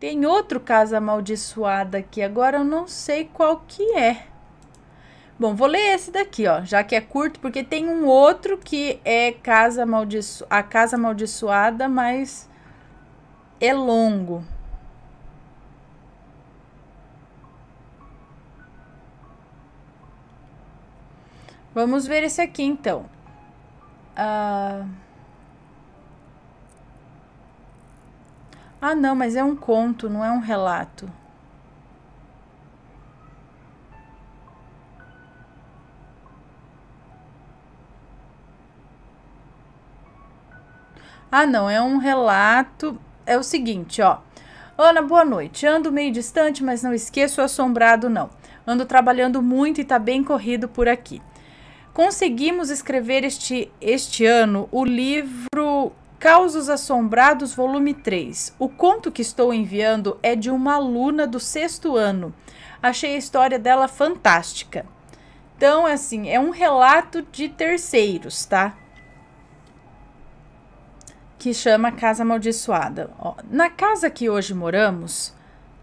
Tem outro casa amaldiçoada aqui, agora eu não sei qual que é. Bom, vou ler esse daqui, ó, já que é curto, porque tem um outro que é a casa amaldiçoada, mas é longo. Vamos ver esse aqui, então. Não, mas é um conto, não é um relato. Não, é um relato. É o seguinte, ó. Ana, boa noite. Ando meio distante, mas não esqueço o assombrado, não. Ando trabalhando muito e tá bem corrido por aqui. Conseguimos escrever este ano o livro Causos Assombrados, volume 3. O conto que estou enviando é de uma aluna do 6º ano. Achei a história dela fantástica. Então, assim, é um relato de terceiros, tá? Que chama Casa Amaldiçoada. Ó, na casa que hoje moramos,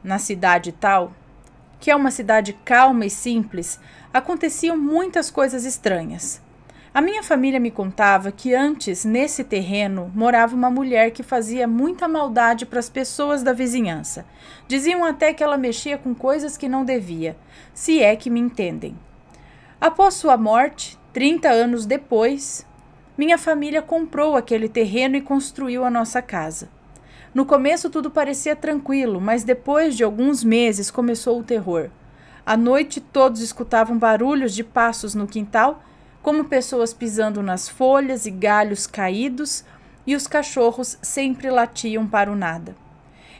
na cidade tal, que é uma cidade calma e simples, aconteciam muitas coisas estranhas. A minha família me contava que antes, nesse terreno, morava uma mulher que fazia muita maldade para as pessoas da vizinhança. Diziam até que ela mexia com coisas que não devia, se é que me entendem. Após sua morte, 30 anos depois, minha família comprou aquele terreno e construiu a nossa casa. No começo tudo parecia tranquilo, mas depois de alguns meses começou o terror. À noite todos escutavam barulhos de passos no quintal, como pessoas pisando nas folhas e galhos caídos, e os cachorros sempre latiam para o nada.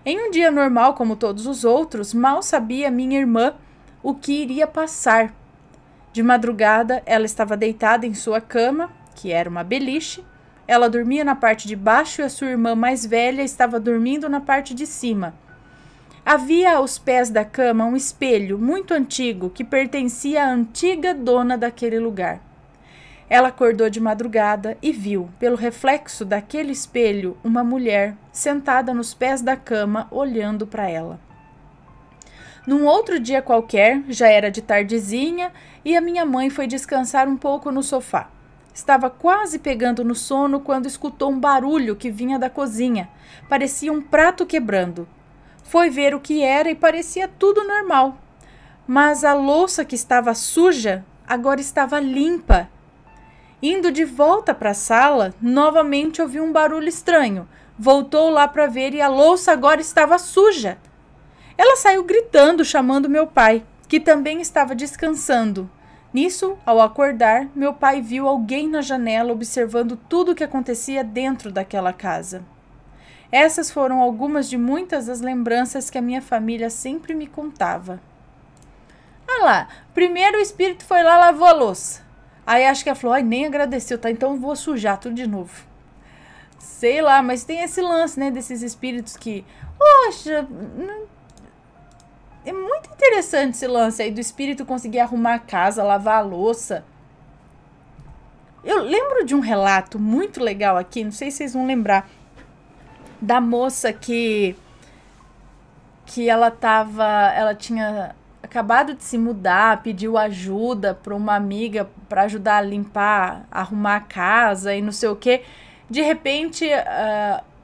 Em um dia normal, como todos os outros, mal sabia minha irmã o que iria passar. De madrugada, ela estava deitada em sua cama, que era uma beliche. Ela dormia na parte de baixo e a sua irmã mais velha estava dormindo na parte de cima. Havia aos pés da cama um espelho muito antigo que pertencia à antiga dona daquele lugar. Ela acordou de madrugada e viu, pelo reflexo daquele espelho, uma mulher sentada nos pés da cama olhando para ela. Num outro dia qualquer, já era de tardezinha e a minha mãe foi descansar um pouco no sofá. Estava quase pegando no sono quando escutou um barulho que vinha da cozinha. Parecia um prato quebrando. Foi ver o que era e parecia tudo normal. Mas a louça que estava suja agora estava limpa. Indo de volta para a sala, novamente ouviu um barulho estranho. Voltou lá para ver e a louça agora estava suja. Ela saiu gritando, chamando meu pai, que também estava descansando. Nisso, ao acordar, meu pai viu alguém na janela observando tudo o que acontecia dentro daquela casa. Essas foram algumas de muitas das lembranças que a minha família sempre me contava. Lá, primeiro o espírito foi lá, lavou a louça. Aí acho que ela falou, nem agradeceu, tá? Então eu vou sujar tudo de novo. Sei lá, mas tem esse lance, né, desses espíritos que, poxa, é muito interessante esse lance aí do espírito conseguir arrumar a casa, lavar a louça. Eu lembro de um relato muito legal aqui, não sei se vocês vão lembrar, da moça que ela tinha acabado de se mudar, pediu ajuda para uma amiga para ajudar a limpar, arrumar a casa e não sei o que. De repente,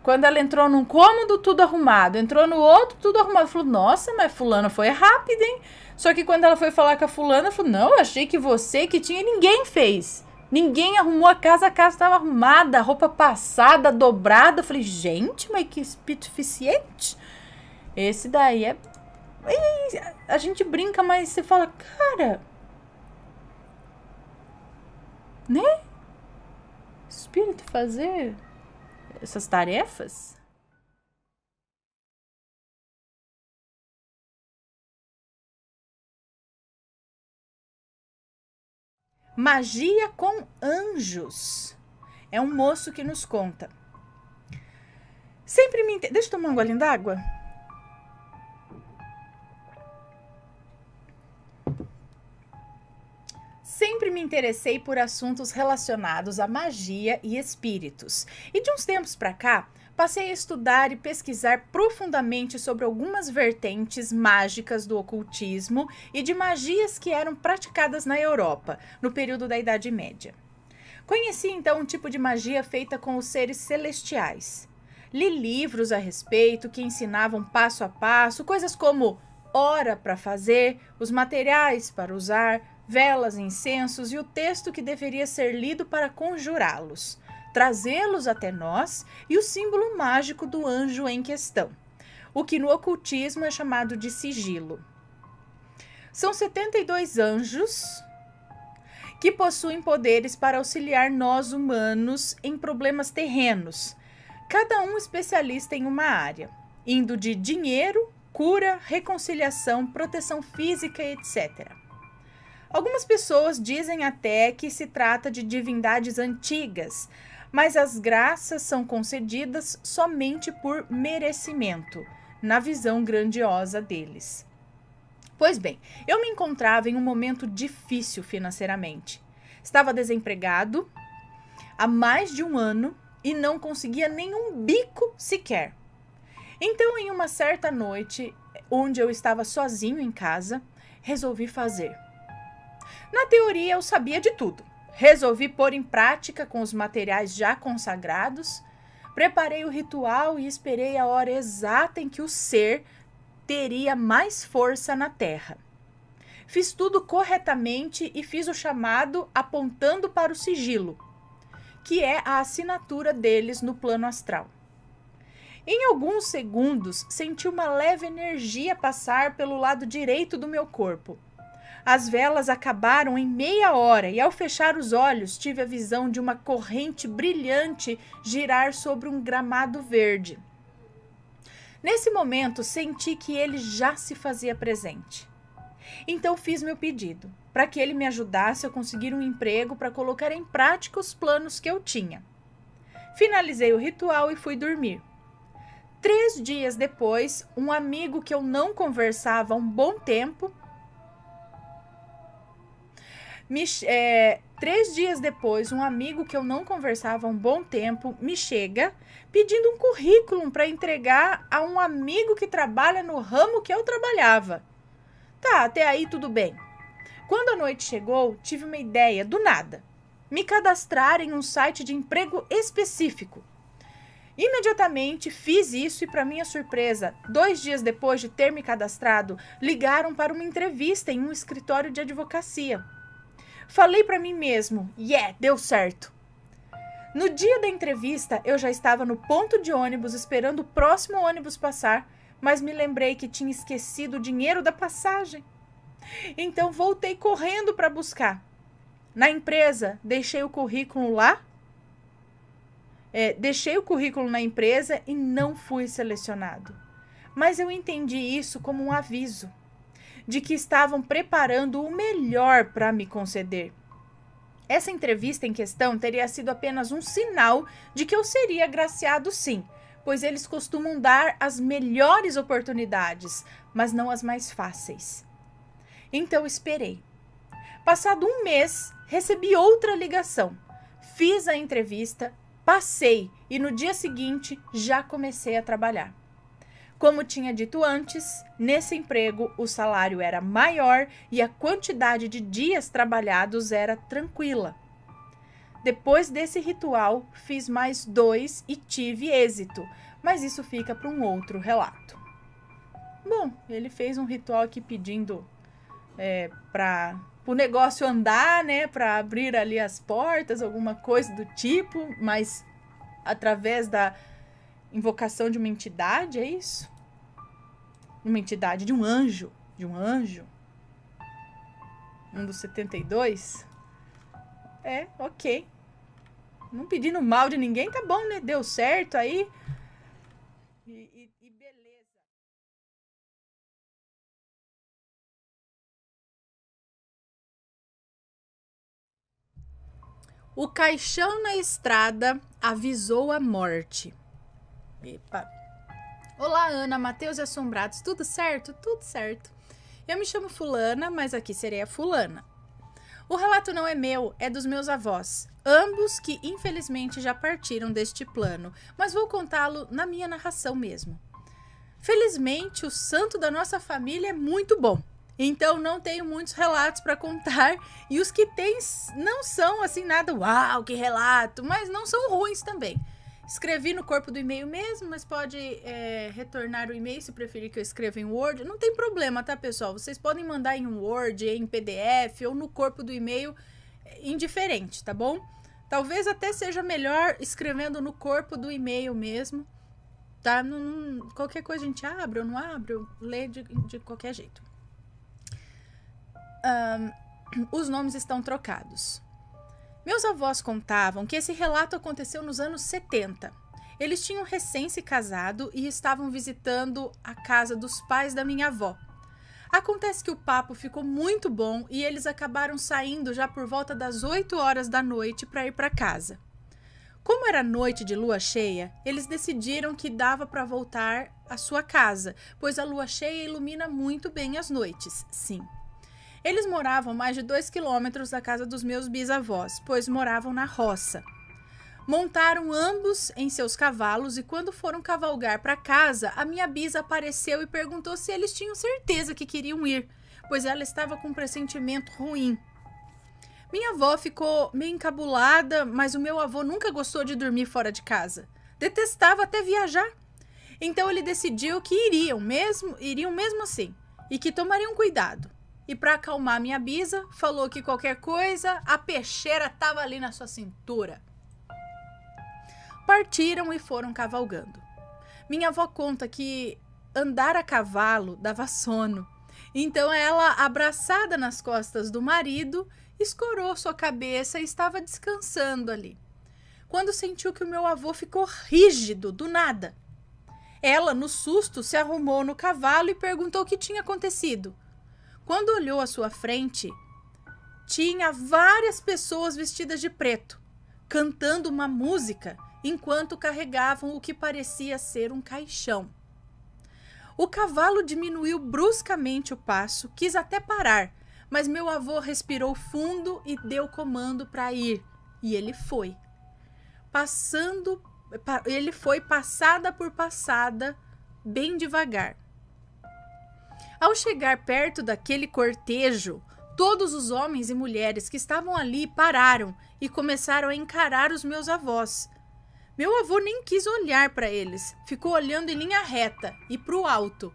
quando ela entrou num cômodo, tudo arrumado. Entrou no outro, tudo arrumado. Falou, nossa, mas fulana foi rápida, hein? Só que quando ela foi falar com a fulana, falou, não, eu achei que você que tinha, ninguém fez. Ninguém arrumou a casa estava arrumada, a roupa passada, dobrada. Eu falei, gente, mas que espírito eficiente. Esse daí é... A gente brinca, mas você fala, cara... Né? Espírito fazer essas tarefas? Magia com anjos. É um moço que nos conta. Sempre me... Deixa eu tomar um golinho d'água. Sempre me interessei por assuntos relacionados à magia e espíritos. E de uns tempos para cá, passei a estudar e pesquisar profundamente sobre algumas vertentes mágicas do ocultismo e de magias que eram praticadas na Europa, no período da Idade Média. Conheci então um tipo de magia feita com os seres celestiais. Li livros a respeito que ensinavam passo a passo coisas como hora para fazer, os materiais para usar, velas, incensos e o texto que deveria ser lido para conjurá-los, trazê-los até nós e o símbolo mágico do anjo em questão, o que no ocultismo é chamado de sigilo. São 72 anjos que possuem poderes para auxiliar nós humanos em problemas terrenos, cada um especialista em uma área, indo de dinheiro, cura, reconciliação, proteção física, etc. Algumas pessoas dizem até que se trata de divindades antigas, mas as graças são concedidas somente por merecimento, na visão grandiosa deles. Pois bem, eu me encontrava em um momento difícil financeiramente. Estava desempregado há mais de um ano e não conseguia nenhum bico sequer. Então, em uma certa noite, onde eu estava sozinho em casa, resolvi fazer. Na teoria, eu sabia de tudo. Resolvi pôr em prática com os materiais já consagrados, preparei o ritual e esperei a hora exata em que o ser teria mais força na Terra. Fiz tudo corretamente e fiz o chamado apontando para o sigilo, que é a assinatura deles no plano astral. Em alguns segundos, senti uma leve energia passar pelo lado direito do meu corpo. As velas acabaram em meia hora e, ao fechar os olhos, tive a visão de uma corrente brilhante girar sobre um gramado verde. Nesse momento, senti que ele já se fazia presente. Então, fiz meu pedido, para que ele me ajudasse a conseguir um emprego para colocar em prática os planos que eu tinha. Finalizei o ritual e fui dormir. 3 dias depois, um amigo que eu não conversava há um bom tempo... 3 dias depois, um amigo que eu não conversava há um bom tempo me chega pedindo um currículo para entregar a um amigo que trabalha no ramo que eu trabalhava. Tá, até aí tudo bem. Quando a noite chegou, tive uma ideia do nada. Me cadastrar em um site de emprego específico. Imediatamente fiz isso e, para minha surpresa, 2 dias depois de ter me cadastrado, ligaram para uma entrevista em um escritório de advocacia. Falei para mim mesmo, deu certo. No dia da entrevista, eu já estava no ponto de ônibus esperando o próximo ônibus passar, mas me lembrei que tinha esquecido o dinheiro da passagem. Então voltei correndo para buscar. Na empresa, deixei o currículo na empresa e não fui selecionado. Mas eu entendi isso como um aviso de que estavam preparando o melhor para me conceder. Essa entrevista em questão teria sido apenas um sinal de que eu seria agraciado sim, pois eles costumam dar as melhores oportunidades, mas não as mais fáceis. Então esperei. Passado um mês, recebi outra ligação. Fiz a entrevista, passei e no dia seguinte já comecei a trabalhar. Como tinha dito antes, nesse emprego o salário era maior e a quantidade de dias trabalhados era tranquila. Depois desse ritual, fiz mais 2 e tive êxito, mas isso fica para um outro relato. Bom, ele fez um ritual aqui pedindo para o negócio andar, né, para abrir ali as portas, alguma coisa do tipo, mas através da invocação de uma entidade, é isso? Uma entidade, de um anjo. Um dos 72. Ok. Não pedindo mal de ninguém, tá bom, né? Deu certo aí. E beleza. O caixão na estrada avisou a morte. Epa. Olá, Ana, Matheus e Assombrados, tudo certo? Tudo certo. Eu me chamo Fulana, mas aqui serei a Fulana. O relato não é meu, é dos meus avós, ambos que infelizmente já partiram deste plano, mas vou contá-lo na minha narração mesmo. Felizmente, o santo da nossa família é muito bom, então não tenho muitos relatos para contar, e os que tem não são assim nada, uau, que relato, mas não são ruins também. Escrevi no corpo do e-mail mesmo, mas pode retornar o e-mail se preferir que eu escreva em Word. Não tem problema, tá, pessoal? Vocês podem mandar em Word, em PDF ou no corpo do e-mail, indiferente, tá bom? Talvez até seja melhor escrevendo no corpo do e-mail mesmo, tá? Qualquer coisa a gente abre ou não abre, ou lê de qualquer jeito. Os nomes estão trocados. Meus avós contavam que esse relato aconteceu nos anos 70. Eles tinham recém se casado e estavam visitando a casa dos pais da minha avó. Acontece que o papo ficou muito bom e eles acabaram saindo já por volta das 8 horas da noite para ir para casa. Como era noite de lua cheia, eles decidiram que dava para voltar à sua casa, pois a lua cheia ilumina muito bem as noites, sim. Eles moravam mais de 2 quilômetros da casa dos meus bisavós, pois moravam na roça. Montaram ambos em seus cavalos e quando foram cavalgar para casa, a minha bisa apareceu e perguntou se eles tinham certeza que queriam ir, pois ela estava com um pressentimento ruim. Minha avó ficou meio encabulada, mas o meu avô nunca gostou de dormir fora de casa. Detestava até viajar. Então ele decidiu que iriam mesmo assim, e que tomariam cuidado. E para acalmar minha bisa, falou que qualquer coisa, a peixeira estava ali na sua cintura. Partiram e foram cavalgando. Minha avó conta que andar a cavalo dava sono. Então ela, abraçada nas costas do marido, escorou sua cabeça e estava descansando ali. Quando sentiu que o meu avô ficou rígido, do nada. Ela, no susto, se arrumou no cavalo e perguntou o que tinha acontecido. Quando olhou à sua frente, tinha várias pessoas vestidas de preto, cantando uma música enquanto carregavam o que parecia ser um caixão. O cavalo diminuiu bruscamente o passo, quis até parar, mas meu avô respirou fundo e deu comando para ir, e ele foi. Ele foi passada por passada, bem devagar. Ao chegar perto daquele cortejo, todos os homens e mulheres que estavam ali pararam e começaram a encarar os meus avós. Meu avô nem quis olhar para eles, ficou olhando em linha reta e para o alto.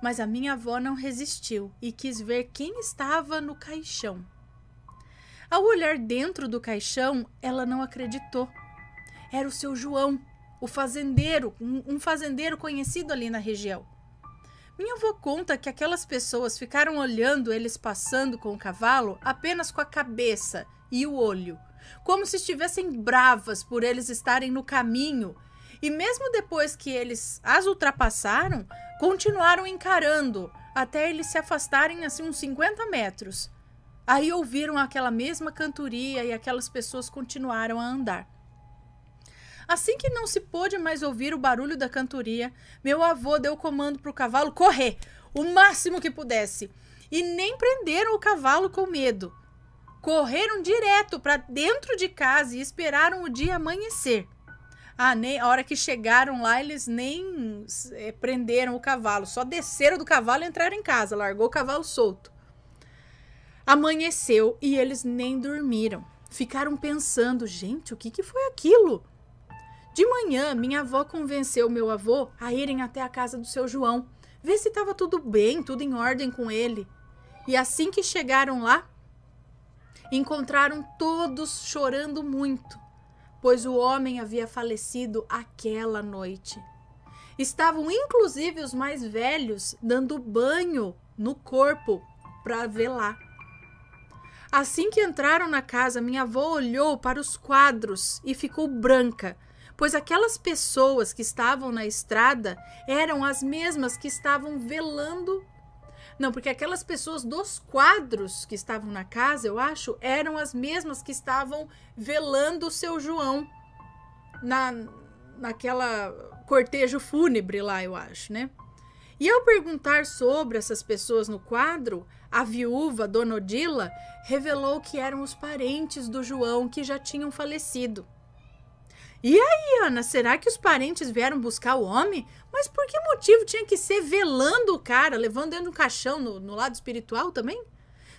Mas a minha avó não resistiu e quis ver quem estava no caixão. Ao olhar dentro do caixão, ela não acreditou. Era o seu João, o fazendeiro, um fazendeiro conhecido ali na região. Minha avó conta que aquelas pessoas ficaram olhando eles passando com o cavalo apenas com a cabeça e o olho, como se estivessem bravas por eles estarem no caminho, e mesmo depois que eles as ultrapassaram, continuaram encarando até eles se afastarem assim uns 50 metros. Aí ouviram aquela mesma cantoria e aquelas pessoas continuaram a andar. Assim que não se pôde mais ouvir o barulho da cantoria, meu avô deu comando para o cavalo correr, o máximo que pudesse, e nem prenderam o cavalo com medo. Correram direto para dentro de casa e esperaram o dia amanhecer. A hora que chegaram lá, eles nem prenderam o cavalo, só desceram do cavalo e entraram em casa, largou o cavalo solto. Amanheceu e eles nem dormiram. Ficaram pensando, gente, o que foi aquilo? De manhã, minha avó convenceu meu avô a irem até a casa do seu João, ver se estava tudo bem, tudo em ordem com ele. E assim que chegaram lá, encontraram todos chorando muito, pois o homem havia falecido aquela noite. Estavam inclusive os mais velhos dando banho no corpo para velar. Assim que entraram na casa, minha avó olhou para os quadros e ficou branca, pois aquelas pessoas que estavam na estrada eram as mesmas que estavam velando. Não, porque aquelas pessoas dos quadros que estavam na casa, eu acho, eram as mesmas que estavam velando o seu João naquela cortejo fúnebre lá, eu acho, né? E ao perguntar sobre essas pessoas no quadro, a viúva, Dona Odila, revelou que eram os parentes do João que já tinham falecido. E aí, Ana, será que os parentes vieram buscar o homem? Mas por que motivo tinha que ser velando o cara, levando dentro de um caixão no lado espiritual também?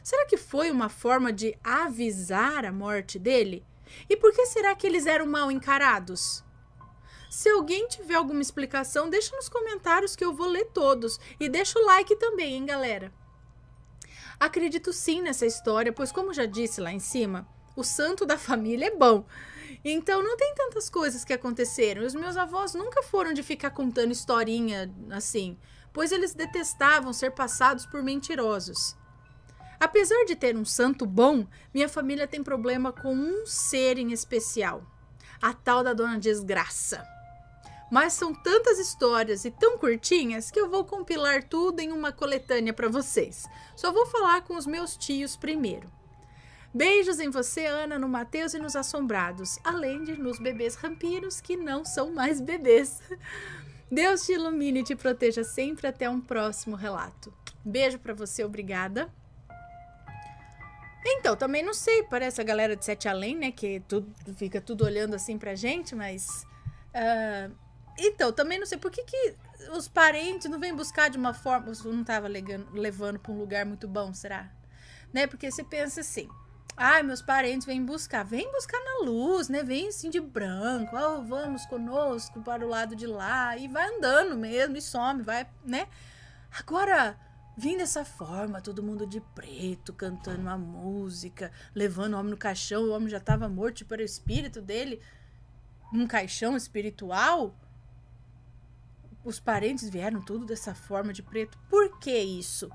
Será que foi uma forma de avisar a morte dele? E por que será que eles eram mal encarados? Se alguém tiver alguma explicação, deixa nos comentários que eu vou ler todos. E deixa o like também, hein, galera? Acredito sim nessa história, pois como já disse lá em cima, o santo da família é bom. Então não tem tantas coisas que aconteceram. E os meus avós nunca foram de ficar contando historinha assim, pois eles detestavam ser passados por mentirosos. Apesar de ter um santo bom, minha família tem problema com um ser em especial, a tal da Dona Desgraça. Mas são tantas histórias e tão curtinhas que eu vou compilar tudo em uma coletânea para vocês. Só vou falar com os meus tios primeiro. Beijos em você, Ana, no Mateus e nos Assombrados, além de nos bebês rampiros que não são mais bebês. Deus te ilumine e te proteja sempre. Até um próximo relato. Beijo para você, obrigada. Então, também não sei, parece a galera de Sete Além, né, que fica tudo olhando assim pra gente, mas... Então, também não sei por que os parentes não vêm buscar de uma forma... Você não estava levando para um lugar muito bom, será? Né? Porque você pensa assim... Ai, meus parentes vêm buscar. Vem buscar na luz, né? Vem assim de branco. Oh, vamos conosco para o lado de lá. E vai andando mesmo e some, vai, né? Agora, vim dessa forma, todo mundo de preto, cantando uma música, levando o homem no caixão. O homem já estava morto para o espírito dele num caixão espiritual. Os parentes vieram tudo dessa forma de preto. Por que isso?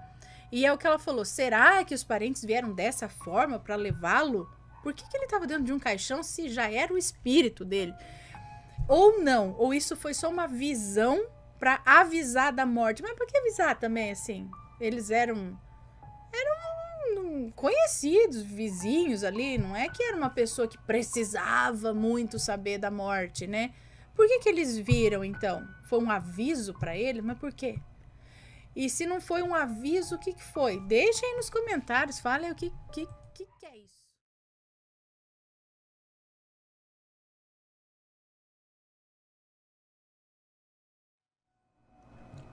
E é o que ela falou. Será que os parentes vieram dessa forma para levá-lo? Por que ele estava dentro de um caixão se já era o espírito dele? Ou não? Ou isso foi só uma visão para avisar da morte? Mas por que avisar também assim? Eles eram conhecidos, vizinhos ali. Não é que era uma pessoa que precisava muito saber da morte, né? Por que eles viram, então? Foi um aviso para ele? Mas por quê? E se não foi um aviso, o que foi? Deixem aí nos comentários, falem o que é isso.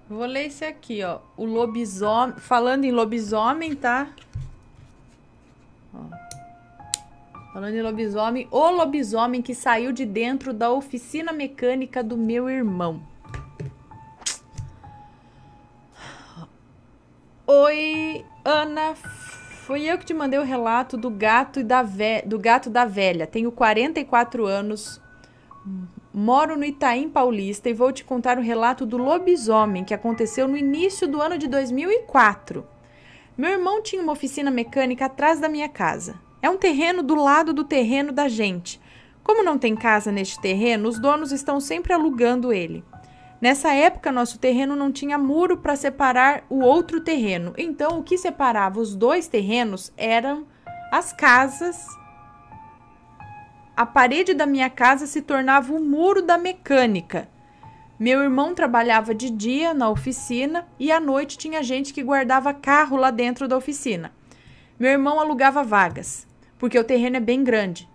Vou ler esse aqui, ó. O lobisomem. Falando em lobisomem, tá? Ó. Falando em lobisomem, o lobisomem que saiu de dentro da oficina mecânica do meu irmão. Oi, Ana. Fui eu que te mandei o relato do gato da velha. Tenho 44 anos. Moro no Itaim Paulista e vou te contar o relato do lobisomem que aconteceu no início do ano de 2004. Meu irmão tinha uma oficina mecânica atrás da minha casa. É um terreno do lado do terreno da gente. Como não tem casa neste terreno, os donos estão sempre alugando ele. Nessa época, nosso terreno não tinha muro para separar o outro terreno. Então, o que separava os dois terrenos eram as casas. A parede da minha casa se tornava o muro da mecânica. Meu irmão trabalhava de dia na oficina e à noite tinha gente que guardava carro lá dentro da oficina. Meu irmão alugava vagas, porque o terreno é bem grande.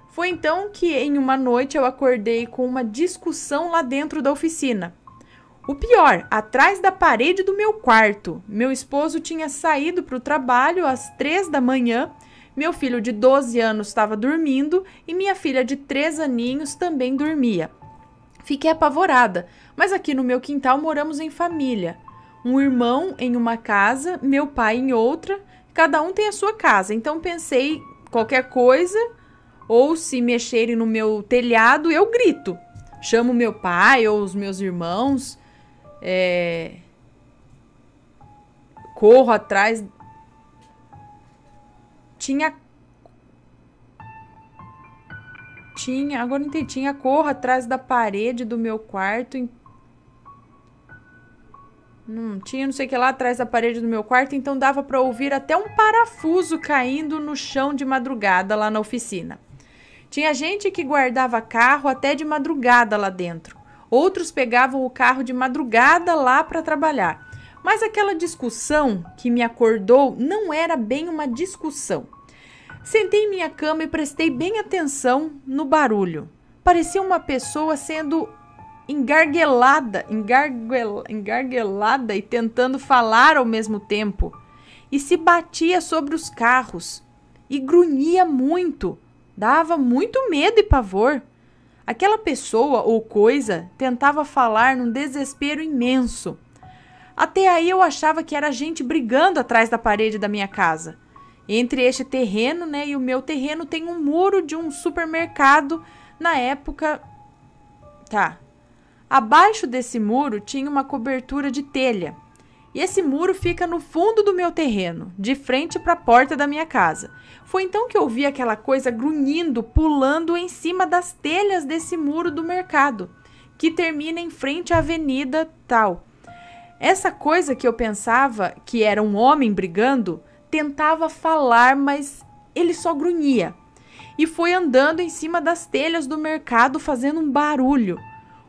Foi então que em uma noite eu acordei com uma discussão lá dentro da oficina. O pior, atrás da parede do meu quarto. Meu esposo tinha saído para o trabalho às 3 da manhã, meu filho de 12 anos estava dormindo e minha filha de 3 aninhos também dormia. Fiquei apavorada, mas aqui no meu quintal moramos em família. Um irmão em uma casa, meu pai em outra, cada um tem a sua casa. Então pensei, qualquer coisa, ou se mexerem no meu telhado, eu grito. Chamo meu pai ou os meus irmãos, corro atrás. Agora não entendi, corro atrás da parede do meu quarto. Não sei o que lá atrás da parede do meu quarto, então dava para ouvir até um parafuso caindo no chão de madrugada lá na oficina. Tinha gente que guardava carro até de madrugada lá dentro. Outros pegavam o carro de madrugada lá para trabalhar. Mas aquela discussão que me acordou não era bem uma discussão. Sentei em minha cama e prestei bem atenção no barulho. Parecia uma pessoa sendo engarguelada e tentando falar ao mesmo tempo. E se batia sobre os carros. E grunhia muito. Dava muito medo e pavor. Aquela pessoa ou coisa tentava falar num desespero imenso. Até aí eu achava que era gente brigando atrás da parede da minha casa. Entre este terreno, e o meu terreno tem um muro de um supermercado. Na época... Abaixo desse muro tinha uma cobertura de telha. E esse muro fica no fundo do meu terreno, de frente para a porta da minha casa. Foi então que eu vi aquela coisa grunhindo, pulando em cima das telhas desse muro do mercado, que termina em frente à avenida tal. Essa coisa que eu pensava que era um homem brigando, tentava falar, mas ele só grunhia. E foi andando em cima das telhas do mercado fazendo um barulho.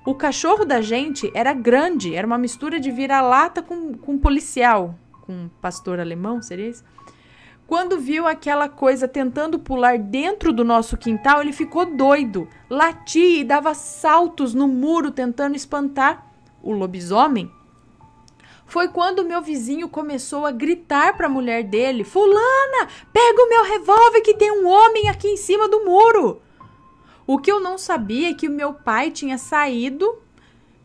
O cachorro da gente era grande, era uma mistura de vira-lata com policial, com pastor alemão, seria isso? Quando viu aquela coisa tentando pular dentro do nosso quintal, ele ficou doido, latia e dava saltos no muro tentando espantar o lobisomem. Foi quando meu vizinho começou a gritar para a mulher dele: "Fulana, pega o meu revólver que tem um homem aqui em cima do muro." O que eu não sabia é que o meu pai tinha saído,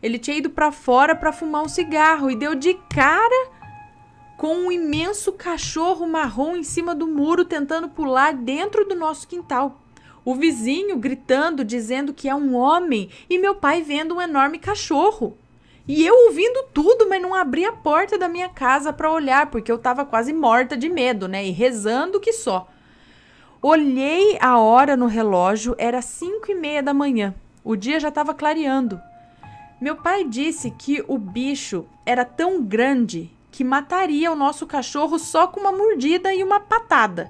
ele tinha ido para fora para fumar um cigarro e deu de cara com um imenso cachorro marrom em cima do muro tentando pular dentro do nosso quintal. O vizinho gritando, dizendo que é um homem, e meu pai vendo um enorme cachorro. E eu ouvindo tudo, mas não abri a porta da minha casa para olhar, porque eu estava quase morta de medo, e rezando que só. Olhei a hora no relógio, era 5:30 da manhã. O dia já estava clareando. Meu pai disse que o bicho era tão grande que mataria o nosso cachorro só com uma mordida e uma patada.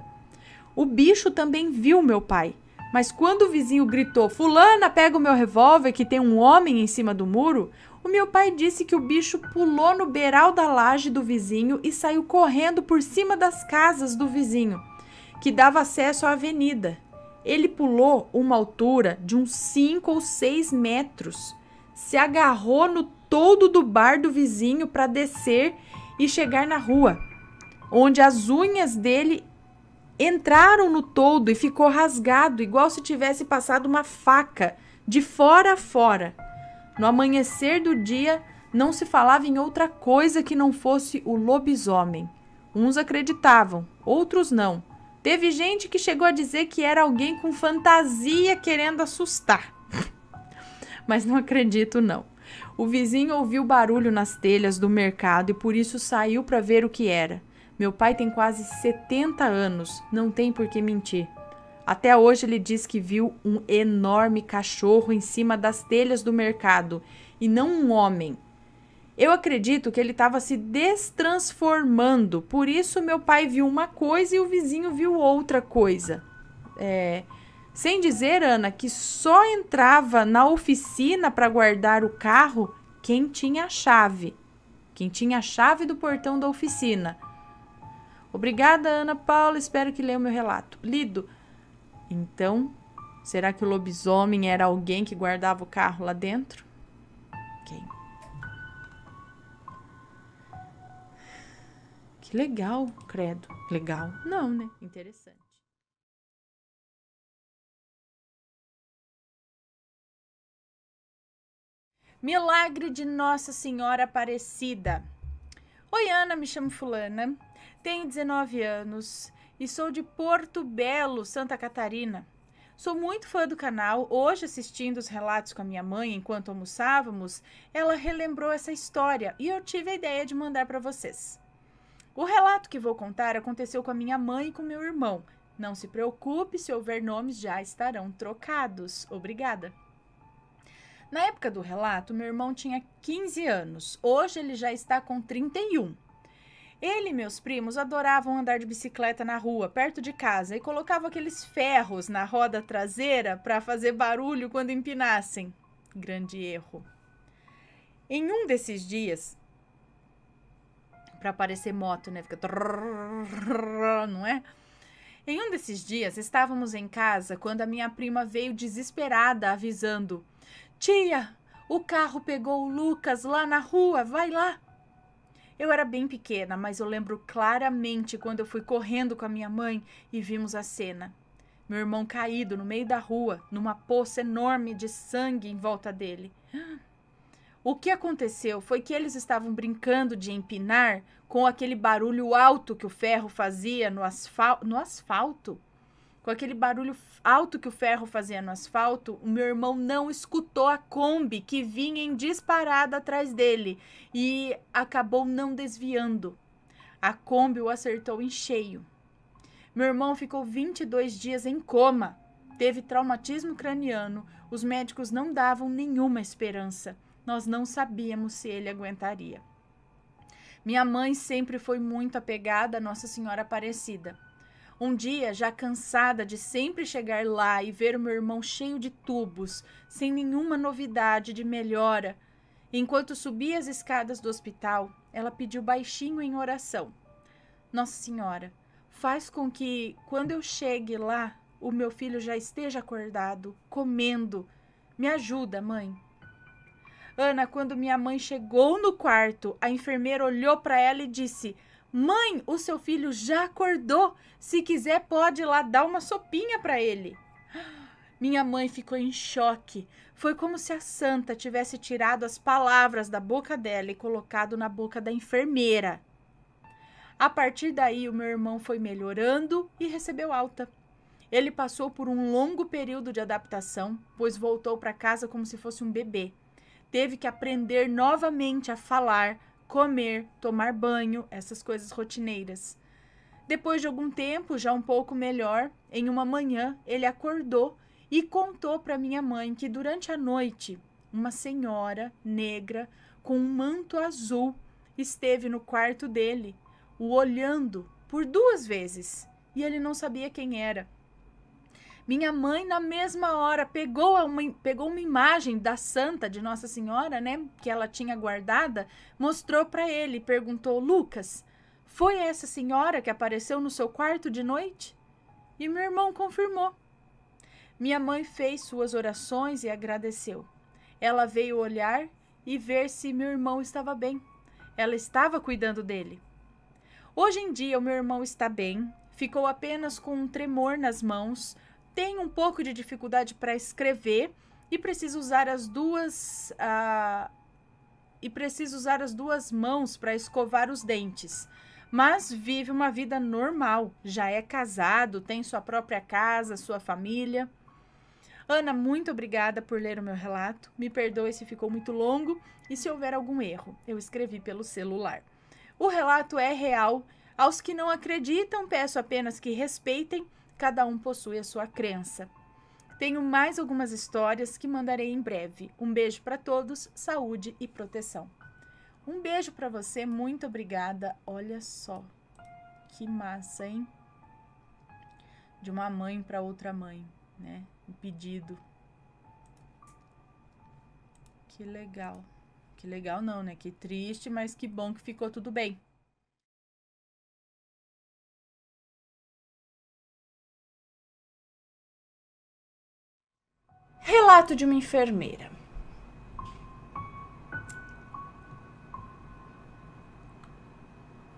O bicho também viu meu pai, mas quando o vizinho gritou: "Fulana, pega o meu revólver que tem um homem em cima do muro", o meu pai disse que o bicho pulou no beiral da laje do vizinho e saiu correndo por cima das casas do vizinho, que dava acesso à avenida. Ele pulou uma altura de uns 5 ou 6 metros, se agarrou no toldo do bar do vizinho para descer e chegar na rua, onde as unhas dele entraram no toldo e ficou rasgado, igual se tivesse passado uma faca de fora a fora. No amanhecer do dia, não se falava em outra coisa que não fosse o lobisomem. Uns acreditavam, outros não. Teve gente que chegou a dizer que era alguém com fantasia querendo assustar. Mas não acredito, não. O vizinho ouviu barulho nas telhas do mercado e por isso saiu para ver o que era. Meu pai tem quase 70 anos, não tem por que mentir. Até hoje ele diz que viu um enorme cachorro em cima das telhas do mercado e não um homem. Eu acredito que ele estava se destransformando, por isso meu pai viu uma coisa e o vizinho viu outra coisa. Sem dizer, Ana, que só entrava na oficina para guardar o carro quem tinha a chave. Quem tinha a chave do portão da oficina. Obrigada, Ana Paula, espero que leia o meu relato. Lido. Então, será que o lobisomem era alguém que guardava o carro lá dentro? Ok. Que legal, credo. Legal? Não, né? Interessante. Milagre de Nossa Senhora Aparecida. Oi, Ana, me chamo Fulana, tenho 19 anos e sou de Porto Belo, Santa Catarina. Sou muito fã do canal. Hoje, assistindo os relatos com a minha mãe enquanto almoçávamos, ela relembrou essa história e eu tive a ideia de mandar para vocês. O relato que vou contar aconteceu com a minha mãe e com meu irmão. Não se preocupe, se houver nomes já estarão trocados. Obrigada. Na época do relato, meu irmão tinha 15 anos. Hoje ele já está com 31. Ele e meus primos adoravam andar de bicicleta na rua, perto de casa, e colocavam aqueles ferros na roda traseira para fazer barulho quando empinassem. Grande erro. Em um desses dias, para parecer moto, né? Fica... não é? Em um desses dias, estávamos em casa quando a minha prima veio desesperada avisando: Tia, o carro pegou o Lucas lá na rua, vai lá. Eu era bem pequena, mas eu lembro claramente quando eu fui correndo com a minha mãe e vimos a cena. Meu irmão caído no meio da rua, numa poça enorme de sangue em volta dele. O que aconteceu foi que eles estavam brincando de empinar com aquele barulho alto que o ferro fazia no asfalto. Com aquele barulho alto que o ferro fazia no asfalto, o meu irmão não escutou a Kombi que vinha em disparada atrás dele e acabou não desviando. A Kombi o acertou em cheio. Meu irmão ficou 22 dias em coma. Teve traumatismo craniano. Os médicos não davam nenhuma esperança. Nós não sabíamos se ele aguentaria. Minha mãe sempre foi muito apegada a Nossa Senhora Aparecida. Um dia, já cansada de sempre chegar lá e ver o meu irmão cheio de tubos, sem nenhuma novidade de melhora, enquanto subia as escadas do hospital, ela pediu baixinho em oração: Nossa Senhora, faz com que, quando eu chegue lá, o meu filho já esteja acordado, comendo. Me ajuda, mãe. Ana, quando minha mãe chegou no quarto, a enfermeira olhou para ela e disse: Mãe, o seu filho já acordou. Se quiser, pode ir lá dar uma sopinha para ele. Minha mãe ficou em choque. Foi como se a santa tivesse tirado as palavras da boca dela e colocado na boca da enfermeira. A partir daí, o meu irmão foi melhorando e recebeu alta. Ele passou por um longo período de adaptação, pois voltou para casa como se fosse um bebê. Teve que aprender novamente a falar, comer, tomar banho, essas coisas rotineiras. Depois de algum tempo, já um pouco melhor, em uma manhã, ele acordou e contou para minha mãe que durante a noite, uma senhora negra com um manto azul esteve no quarto dele, o olhando por 2 vezes, e ele não sabia quem era. Minha mãe, na mesma hora, pegou uma imagem da santa de Nossa Senhora, né, que ela tinha guardada, mostrou para ele e perguntou: Lucas, foi essa senhora que apareceu no seu quarto de noite? E meu irmão confirmou. Minha mãe fez suas orações e agradeceu. Ela veio olhar e ver se meu irmão estava bem. Ela estava cuidando dele. Hoje em dia, o meu irmão está bem, ficou apenas com um tremor nas mãos, tem um pouco de dificuldade para escrever e precisa usar as duas mãos para escovar os dentes. Mas vive uma vida normal, já é casado, tem sua própria casa, sua família. Ana, muito obrigada por ler o meu relato. Me perdoe se ficou muito longo e se houver algum erro. Eu escrevi pelo celular. O relato é real. Aos que não acreditam, peço apenas que respeitem. Cada um possui a sua crença. Tenho mais algumas histórias que mandarei em breve. Um beijo para todos, saúde e proteção. Um beijo para você, muito obrigada. Olha só, que massa, hein? De uma mãe para outra mãe, né? Um pedido. Que legal. Que legal não, né? Que triste, mas que bom que ficou tudo bem. Relato de uma enfermeira.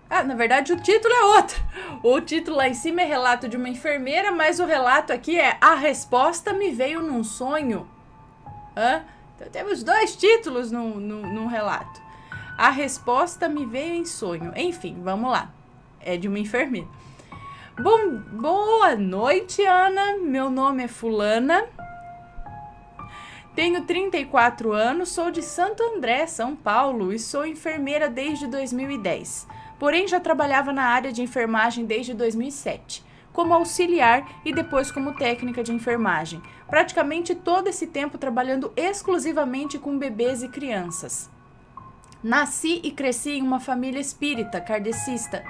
Na verdade o título é outro. O título lá em cima é Relato de uma enfermeira, mas o relato aqui é A Resposta Me Veio Num Sonho. Então temos 2 títulos no relato. A Resposta Me Veio em Sonho. Enfim, vamos lá. É de uma enfermeira. Boa noite, Ana. Meu nome é Fulana. Tenho 34 anos, sou de Santo André, São Paulo, e sou enfermeira desde 2010. Porém, já trabalhava na área de enfermagem desde 2007, como auxiliar e depois como técnica de enfermagem. Praticamente todo esse tempo trabalhando exclusivamente com bebês e crianças. Nasci e cresci em uma família espírita, kardecista.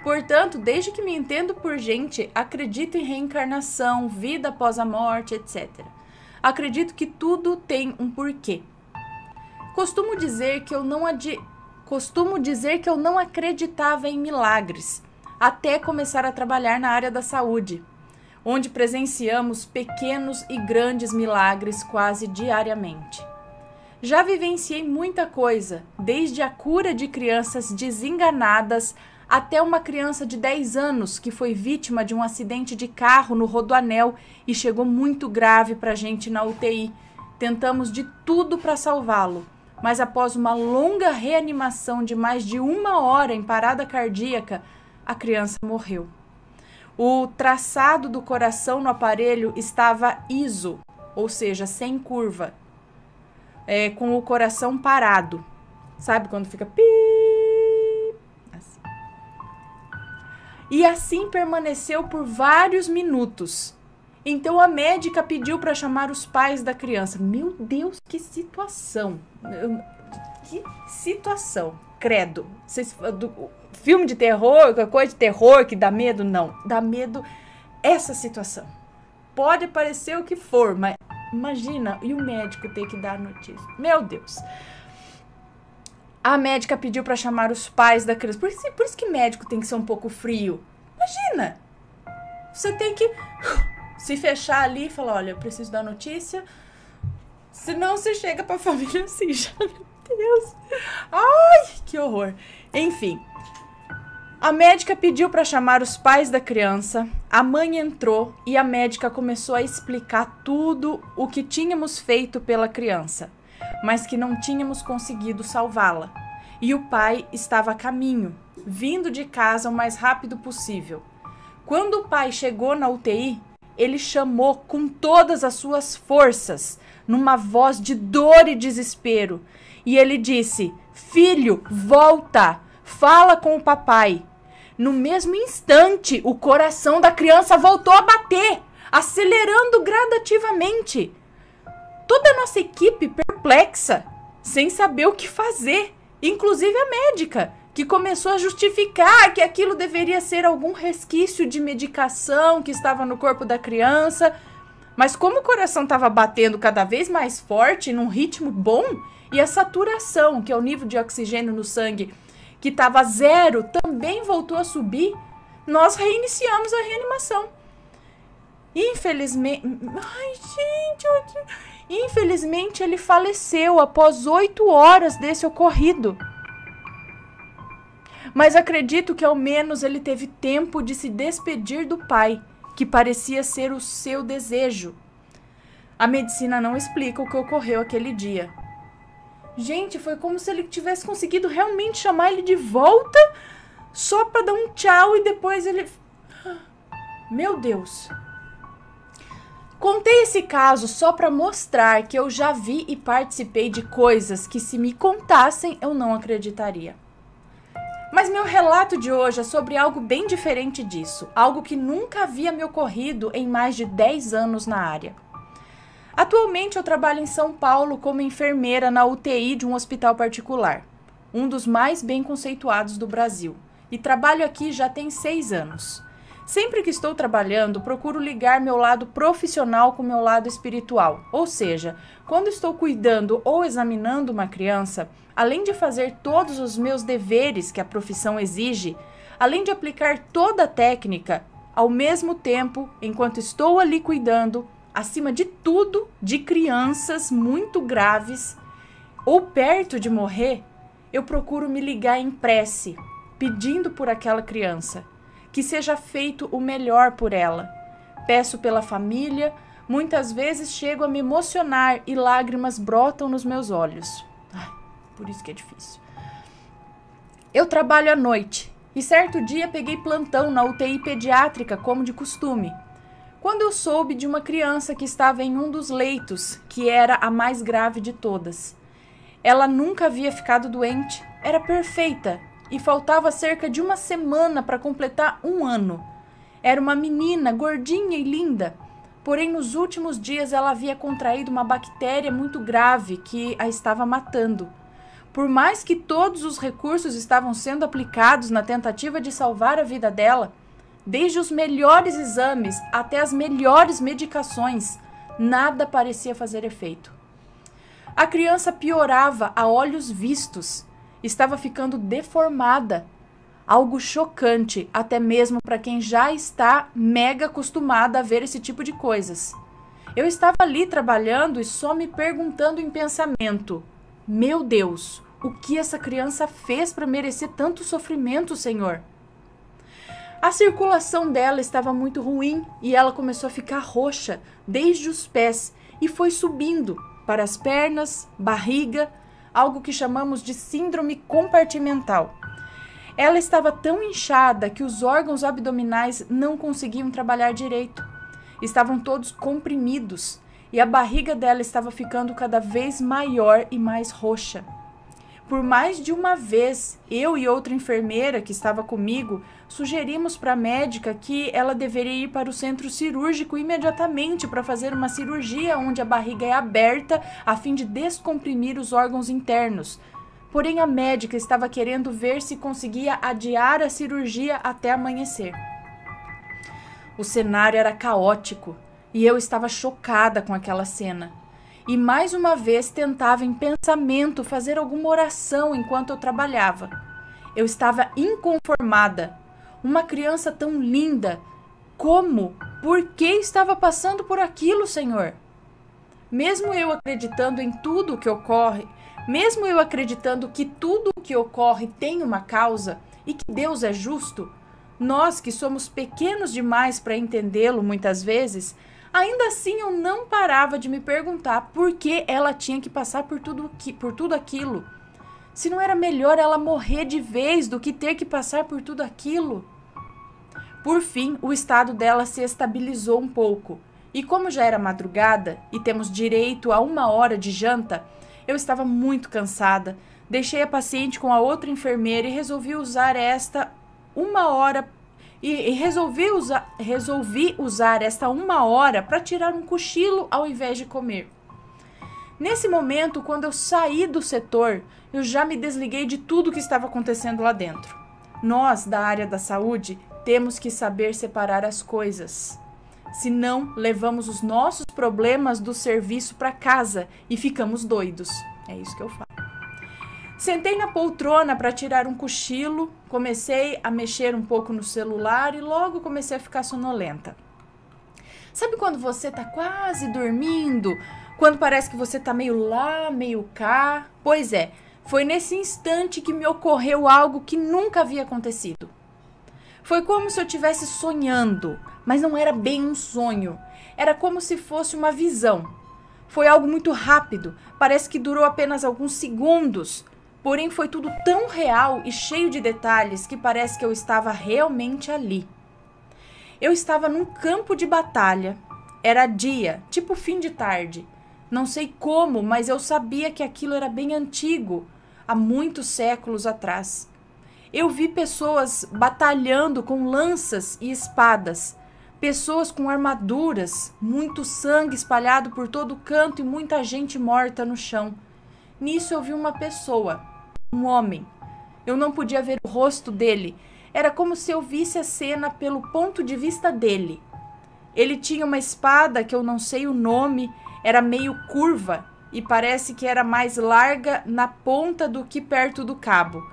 Portanto, desde que me entendo por gente, acredito em reencarnação, vida após a morte, etc. Acredito que tudo tem um porquê. Costumo dizer que eu não Costumo dizer que eu não acreditava em milagres, até começar a trabalhar na área da saúde, onde presenciamos pequenos e grandes milagres quase diariamente. Já vivenciei muita coisa, desde a cura de crianças desenganadas até uma criança de 10 anos que foi vítima de um acidente de carro no Rodoanel e chegou muito grave para a gente na UTI. Tentamos de tudo para salvá-lo, mas após uma longa reanimação de mais de 1 hora em parada cardíaca, a criança morreu. O traçado do coração no aparelho estava ISO, ou seja, sem curva, com o coração parado. Sabe quando fica pi? Assim. E assim permaneceu por vários minutos. Então a médica pediu para chamar os pais da criança. Meu Deus, que situação! Que situação! Credo! Filme de terror, coisa de terror que dá medo? Não, dá medo essa situação. Pode parecer o que for, mas imagina, e o médico ter que dar a notícia. Meu Deus! A médica pediu para chamar os pais da criança. Por isso que médico tem que ser um pouco frio. Imagina! Você tem que se fechar ali e falar, olha, eu preciso dar notícia. Senão você chega pra família assim, já, meu Deus. Ai, que horror. Enfim, a médica pediu para chamar os pais da criança. A mãe entrou e a médica começou a explicar tudo o que tínhamos feito pela criança, mas que não tínhamos conseguido salvá-la. E o pai estava a caminho, vindo de casa o mais rápido possível. Quando o pai chegou na UTI, ele chamou com todas as suas forças, numa voz de dor e desespero. E ele disse, filho, volta, fala com o papai. No mesmo instante, o coração da criança voltou a bater, acelerando gradativamente. Toda a nossa equipe perplexa, sem saber o que fazer, inclusive a médica, que começou a justificar que aquilo deveria ser algum resquício de medicação que estava no corpo da criança. Mas como o coração estava batendo cada vez mais forte, num ritmo bom, e a saturação, que é o nível de oxigênio no sangue, que estava 0, também voltou a subir, nós reiniciamos a reanimação. Infelizmente ele faleceu após 8 horas desse ocorrido. Mas acredito que ao menos ele teve tempo de se despedir do pai, que parecia ser o seu desejo. A medicina não explica o que ocorreu aquele dia. Gente, foi como se ele tivesse conseguido realmente chamar ele de volta, só para dar um tchau e depois ele... Meu Deus! Contei esse caso só para mostrar que eu já vi e participei de coisas que, se me contassem, eu não acreditaria. Mas meu relato de hoje é sobre algo bem diferente disso, algo que nunca havia me ocorrido em mais de 10 anos na área. Atualmente eu trabalho em São Paulo como enfermeira na UTI de um hospital particular, um dos mais bem conceituados do Brasil, e trabalho aqui já tem 6 anos. Sempre que estou trabalhando, procuro ligar meu lado profissional com meu lado espiritual, ou seja, quando estou cuidando ou examinando uma criança, além de fazer todos os meus deveres que a profissão exige, além de aplicar toda a técnica, ao mesmo tempo, enquanto estou ali cuidando, acima de tudo, de crianças muito graves ou perto de morrer, eu procuro me ligar em prece, pedindo por aquela criança, que seja feito o melhor por ela. Peço pela família, muitas vezes chego a me emocionar e lágrimas brotam nos meus olhos. Ai, por isso que é difícil. Eu trabalho à noite e certo dia peguei plantão na UTI pediátrica como de costume. Quando eu soube de uma criança que estava em um dos leitos, que era a mais grave de todas. Ela nunca havia ficado doente, era perfeita e faltava cerca de 1 semana para completar 1 ano. Era uma menina gordinha e linda, porém nos últimos dias ela havia contraído uma bactéria muito grave que a estava matando. Por mais que todos os recursos estavam sendo aplicados na tentativa de salvar a vida dela, desde os melhores exames até as melhores medicações, nada parecia fazer efeito. A criança piorava a olhos vistos estava ficando deformada. Algo chocante, até mesmo para quem já está mega acostumada a ver esse tipo de coisas. Eu estava ali trabalhando e só me perguntando em pensamento: meu Deus, o que essa criança fez para merecer tanto sofrimento, Senhor? A circulação dela estava muito ruim e ela começou a ficar roxa desde os pés e foi subindo para as pernas, barriga, algo que chamamos de síndrome compartimental. Ela estava tão inchada que os órgãos abdominais não conseguiam trabalhar direito. Estavam todos comprimidos e a barriga dela estava ficando cada vez maior e mais roxa. Por mais de uma vez, eu e outra enfermeira que estava comigo sugerimos para a médica que ela deveria ir para o centro cirúrgico imediatamente para fazer uma cirurgia onde a barriga é aberta a fim de descomprimir os órgãos internos. Porém, a médica estava querendo ver se conseguia adiar a cirurgia até amanhecer. O cenário era caótico e eu estava chocada com aquela cena. E mais uma vez tentava em pensamento fazer alguma oração enquanto eu trabalhava. Eu estava inconformada. Uma criança tão linda. Como? Por que estava passando por aquilo, Senhor? Mesmo eu acreditando em tudo o que ocorre, mesmo eu acreditando que tudo o que ocorre tem uma causa e que Deus é justo, nós que somos pequenos demais para entendê-lo muitas vezes, ainda assim eu não parava de me perguntar por que ela tinha que passar por tudo aquilo. Se não era melhor ela morrer de vez do que ter que passar por tudo aquilo? Por fim, o estado dela se estabilizou um pouco. E como já era madrugada e temos direito a 1 hora de janta, eu estava muito cansada. Deixei a paciente com a outra enfermeira e resolvi usar esta 1 hora resolvi usar esta 1 hora para tirar um cochilo ao invés de comer. Nesse momento, quando eu saí do setor, eu já me desliguei de tudo que estava acontecendo lá dentro. Nós, da área da saúde, temos que saber separar as coisas. Senão, levamos os nossos problemas do serviço para casa e ficamos doidos. É isso que eu falo. Sentei na poltrona para tirar um cochilo, comecei a mexer um pouco no celular e logo comecei a ficar sonolenta. Sabe quando você tá quase dormindo? Quando parece que você tá meio lá, meio cá? Pois é, foi nesse instante que me ocorreu algo que nunca havia acontecido. Foi como se eu estivesse sonhando, mas não era bem um sonho. Era como se fosse uma visão. Foi algo muito rápido, parece que durou apenas alguns segundos. Porém, foi tudo tão real e cheio de detalhes que parece que eu estava realmente ali. Eu estava num campo de batalha. Era dia, tipo fim de tarde. Não sei como, mas eu sabia que aquilo era bem antigo, há muitos séculos atrás. Eu vi pessoas batalhando com lanças e espadas, pessoas com armaduras, muito sangue espalhado por todo canto e muita gente morta no chão. Nisso eu vi uma pessoa, um homem. Eu não podia ver o rosto dele. Era como se eu visse a cena pelo ponto de vista dele. Ele tinha uma espada que eu não sei o nome, era meio curva e parece que era mais larga na ponta do que perto do cabo.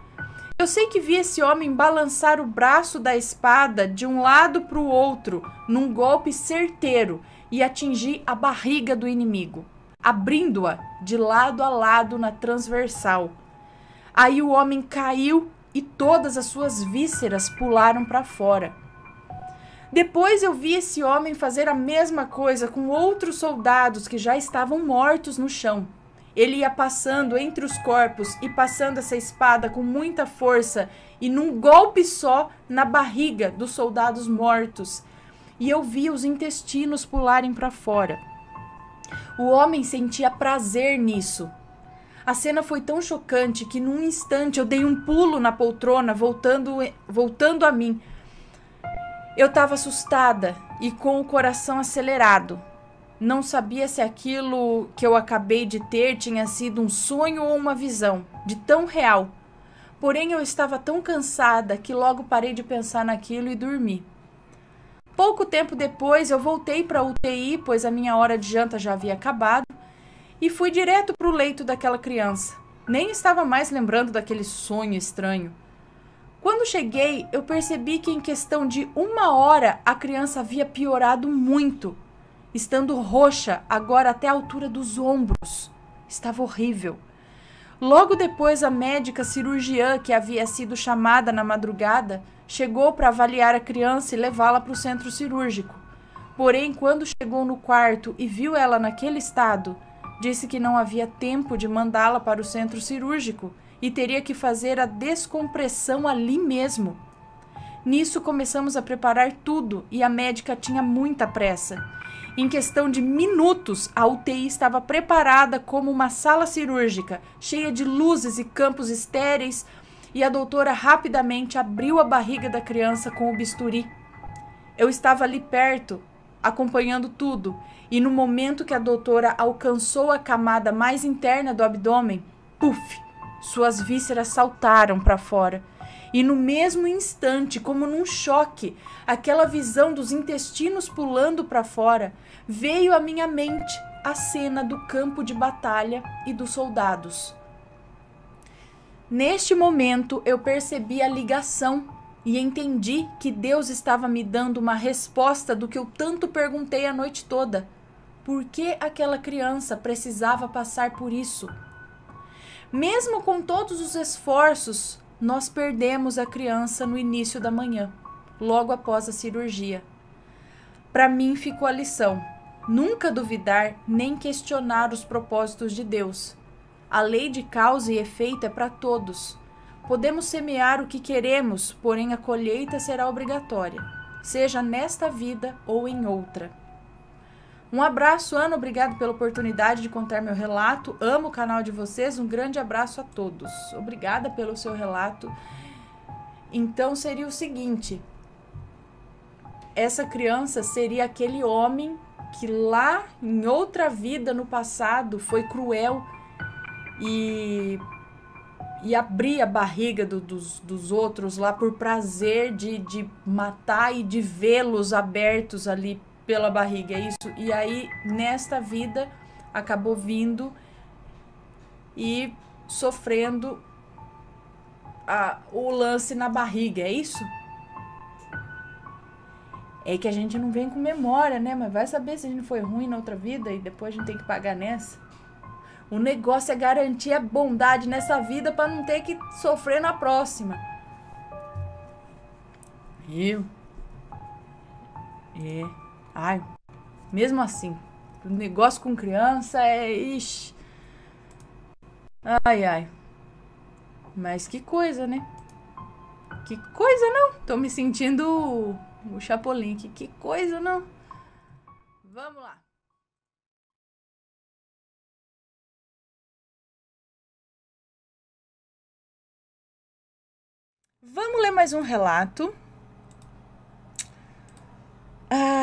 Eu sei que vi esse homem balançar o braço da espada de um lado para o outro, num golpe certeiro, e atingir a barriga do inimigo, abrindo-a de lado a lado na transversal. Aí o homem caiu e todas as suas vísceras pularam para fora. Depois eu vi esse homem fazer a mesma coisa com outros soldados que já estavam mortos no chão. Ele ia passando entre os corpos e passando essa espada com muita força e num golpe só na barriga dos soldados mortos. E eu vi os intestinos pularem para fora. O homem sentia prazer nisso. A cena foi tão chocante que num instante eu dei um pulo na poltrona, voltando a mim. Eu estava assustada e com o coração acelerado. Não sabia se aquilo que eu acabei de ter tinha sido um sonho ou uma visão, de tão real. Porém, eu estava tão cansada que logo parei de pensar naquilo e dormi. Pouco tempo depois, eu voltei para a UTI, pois a minha hora de janta já havia acabado, e fui direto para o leito daquela criança. Nem estava mais lembrando daquele sonho estranho. Quando cheguei, eu percebi que em questão de 1 hora a criança havia piorado muito, estando roxa agora até a altura dos ombros. Estava horrível. Logo depois, a médica cirurgiã, que havia sido chamada na madrugada, chegou para avaliar a criança e levá-la para o centro cirúrgico. Porém, quando chegou no quarto e viu ela naquele estado, disse que não havia tempo de mandá-la para o centro cirúrgico e teria que fazer a descompressão ali mesmo. Nisso, começamos a preparar tudo e a médica tinha muita pressa. Em questão de minutos, a UTI estava preparada como uma sala cirúrgica, cheia de luzes e campos estéreis, e a doutora rapidamente abriu a barriga da criança com o bisturi. Eu estava ali perto, acompanhando tudo, e no momento que a doutora alcançou a camada mais interna do abdômen, puf! Suas vísceras saltaram para fora. E no mesmo instante, como num choque, aquela visão dos intestinos pulando para fora, veio à minha mente a cena do campo de batalha e dos soldados. Neste momento, eu percebi a ligação e entendi que Deus estava me dando uma resposta do que eu tanto perguntei a noite toda. Por que aquela criança precisava passar por isso? Mesmo com todos os esforços, nós perdemos a criança no início da manhã, logo após a cirurgia. Para mim ficou a lição: nunca duvidar nem questionar os propósitos de Deus. A lei de causa e efeito é para todos. Podemos semear o que queremos, porém a colheita será obrigatória, seja nesta vida ou em outra. Um abraço, Ana, obrigado pela oportunidade de contar meu relato. Amo o canal de vocês, um grande abraço a todos. Obrigada pelo seu relato. Então seria o seguinte: essa criança seria aquele homem que lá em outra vida no passado foi cruel e abria a barriga dos outros lá por prazer de matar e de vê-los abertos ali pela barriga, é isso? E aí, nesta vida, acabou vindo e sofrendo o lance na barriga, é isso? É que a gente não vem com memória, né? Mas vai saber se a gente foi ruim na outra vida e depois a gente tem que pagar nessa. O negócio é garantir a bondade nessa vida para não ter que sofrer na próxima. Viu? Ai, mesmo assim, o negócio com criança é... Ixi. Ai. Mas que coisa, né? Que coisa, não? Tô me sentindo o Chapolin. Que coisa, não? Vamos lá. Vamos ler mais um relato.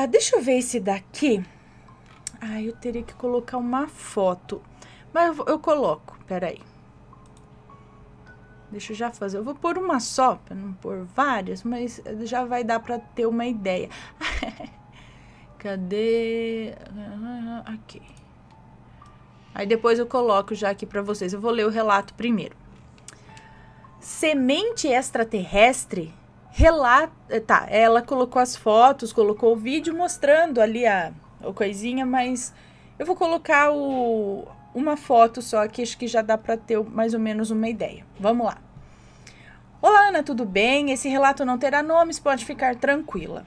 Deixa eu ver esse daqui. Eu teria que colocar uma foto. Mas eu coloco, peraí. Deixa eu já fazer. Eu vou pôr uma só, para não pôr várias, mas já vai dar para ter uma ideia. Cadê? Aqui. Aí depois eu coloco já aqui para vocês. Eu vou ler o relato primeiro. Semente extraterrestre? Tá, ela colocou as fotos, colocou o vídeo mostrando ali a coisinha, mas eu vou colocar uma foto só, que acho que já dá para ter mais ou menos uma ideia. Vamos lá. Olá, Ana, tudo bem? Esse relato não terá nomes, pode ficar tranquila.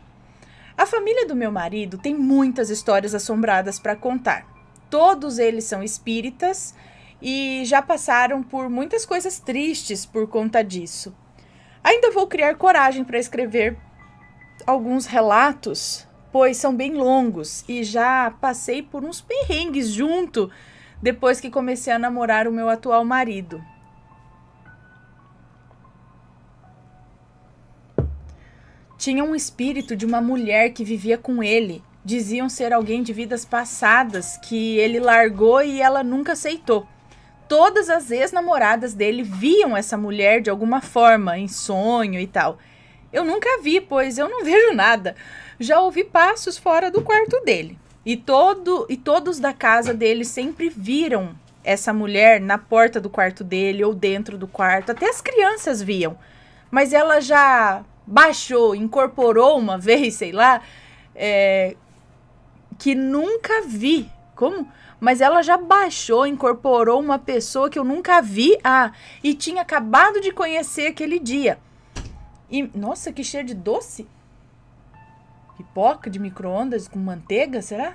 A família do meu marido tem muitas histórias assombradas para contar. Todos eles são espíritas e já passaram por muitas coisas tristes por conta disso. Ainda vou criar coragem para escrever alguns relatos, pois são bem longos e já passei por uns perrengues junto depois que comecei a namorar o meu atual marido. Tinha um espírito de uma mulher que vivia com ele. Diziam ser alguém de vidas passadas que ele largou e ela nunca aceitou. Todas as ex-namoradas dele viam essa mulher de alguma forma, em sonho e tal. Eu nunca vi, pois eu não vejo nada. Já ouvi passos fora do quarto dele. E todos da casa dele sempre viram essa mulher na porta do quarto dele ou dentro do quarto. Até as crianças viam. Mas ela já baixou, incorporou uma vez, sei lá, que nunca vi. Como? Mas ela já baixou, incorporou uma pessoa que eu nunca vi. E tinha acabado de conhecer aquele dia. E, nossa, que cheiro de doce. Pipoca de micro-ondas com manteiga, será?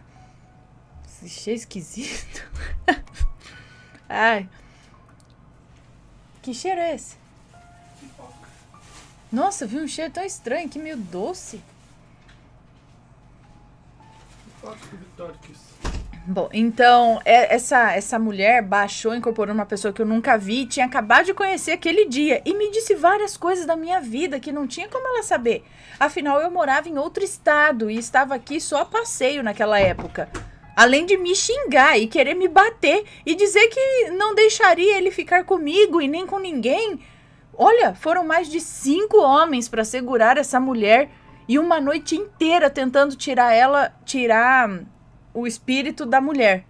Esse cheiro esquisito. Ai. Que cheiro é esse? Pipoca. Nossa, vi um cheiro tão estranho, que meio doce. Pipoca que o Vitório quis. Bom, então, essa mulher baixou, incorporou uma pessoa que eu nunca vi, tinha acabado de conhecer aquele dia e me disse várias coisas da minha vida que não tinha como ela saber. Afinal, eu morava em outro estado e estava aqui só a passeio naquela época. Além de me xingar e querer me bater e dizer que não deixaria ele ficar comigo e nem com ninguém. Olha, foram mais de 5 homens para segurar essa mulher e uma noite inteira tentando tirar o espírito da mulher.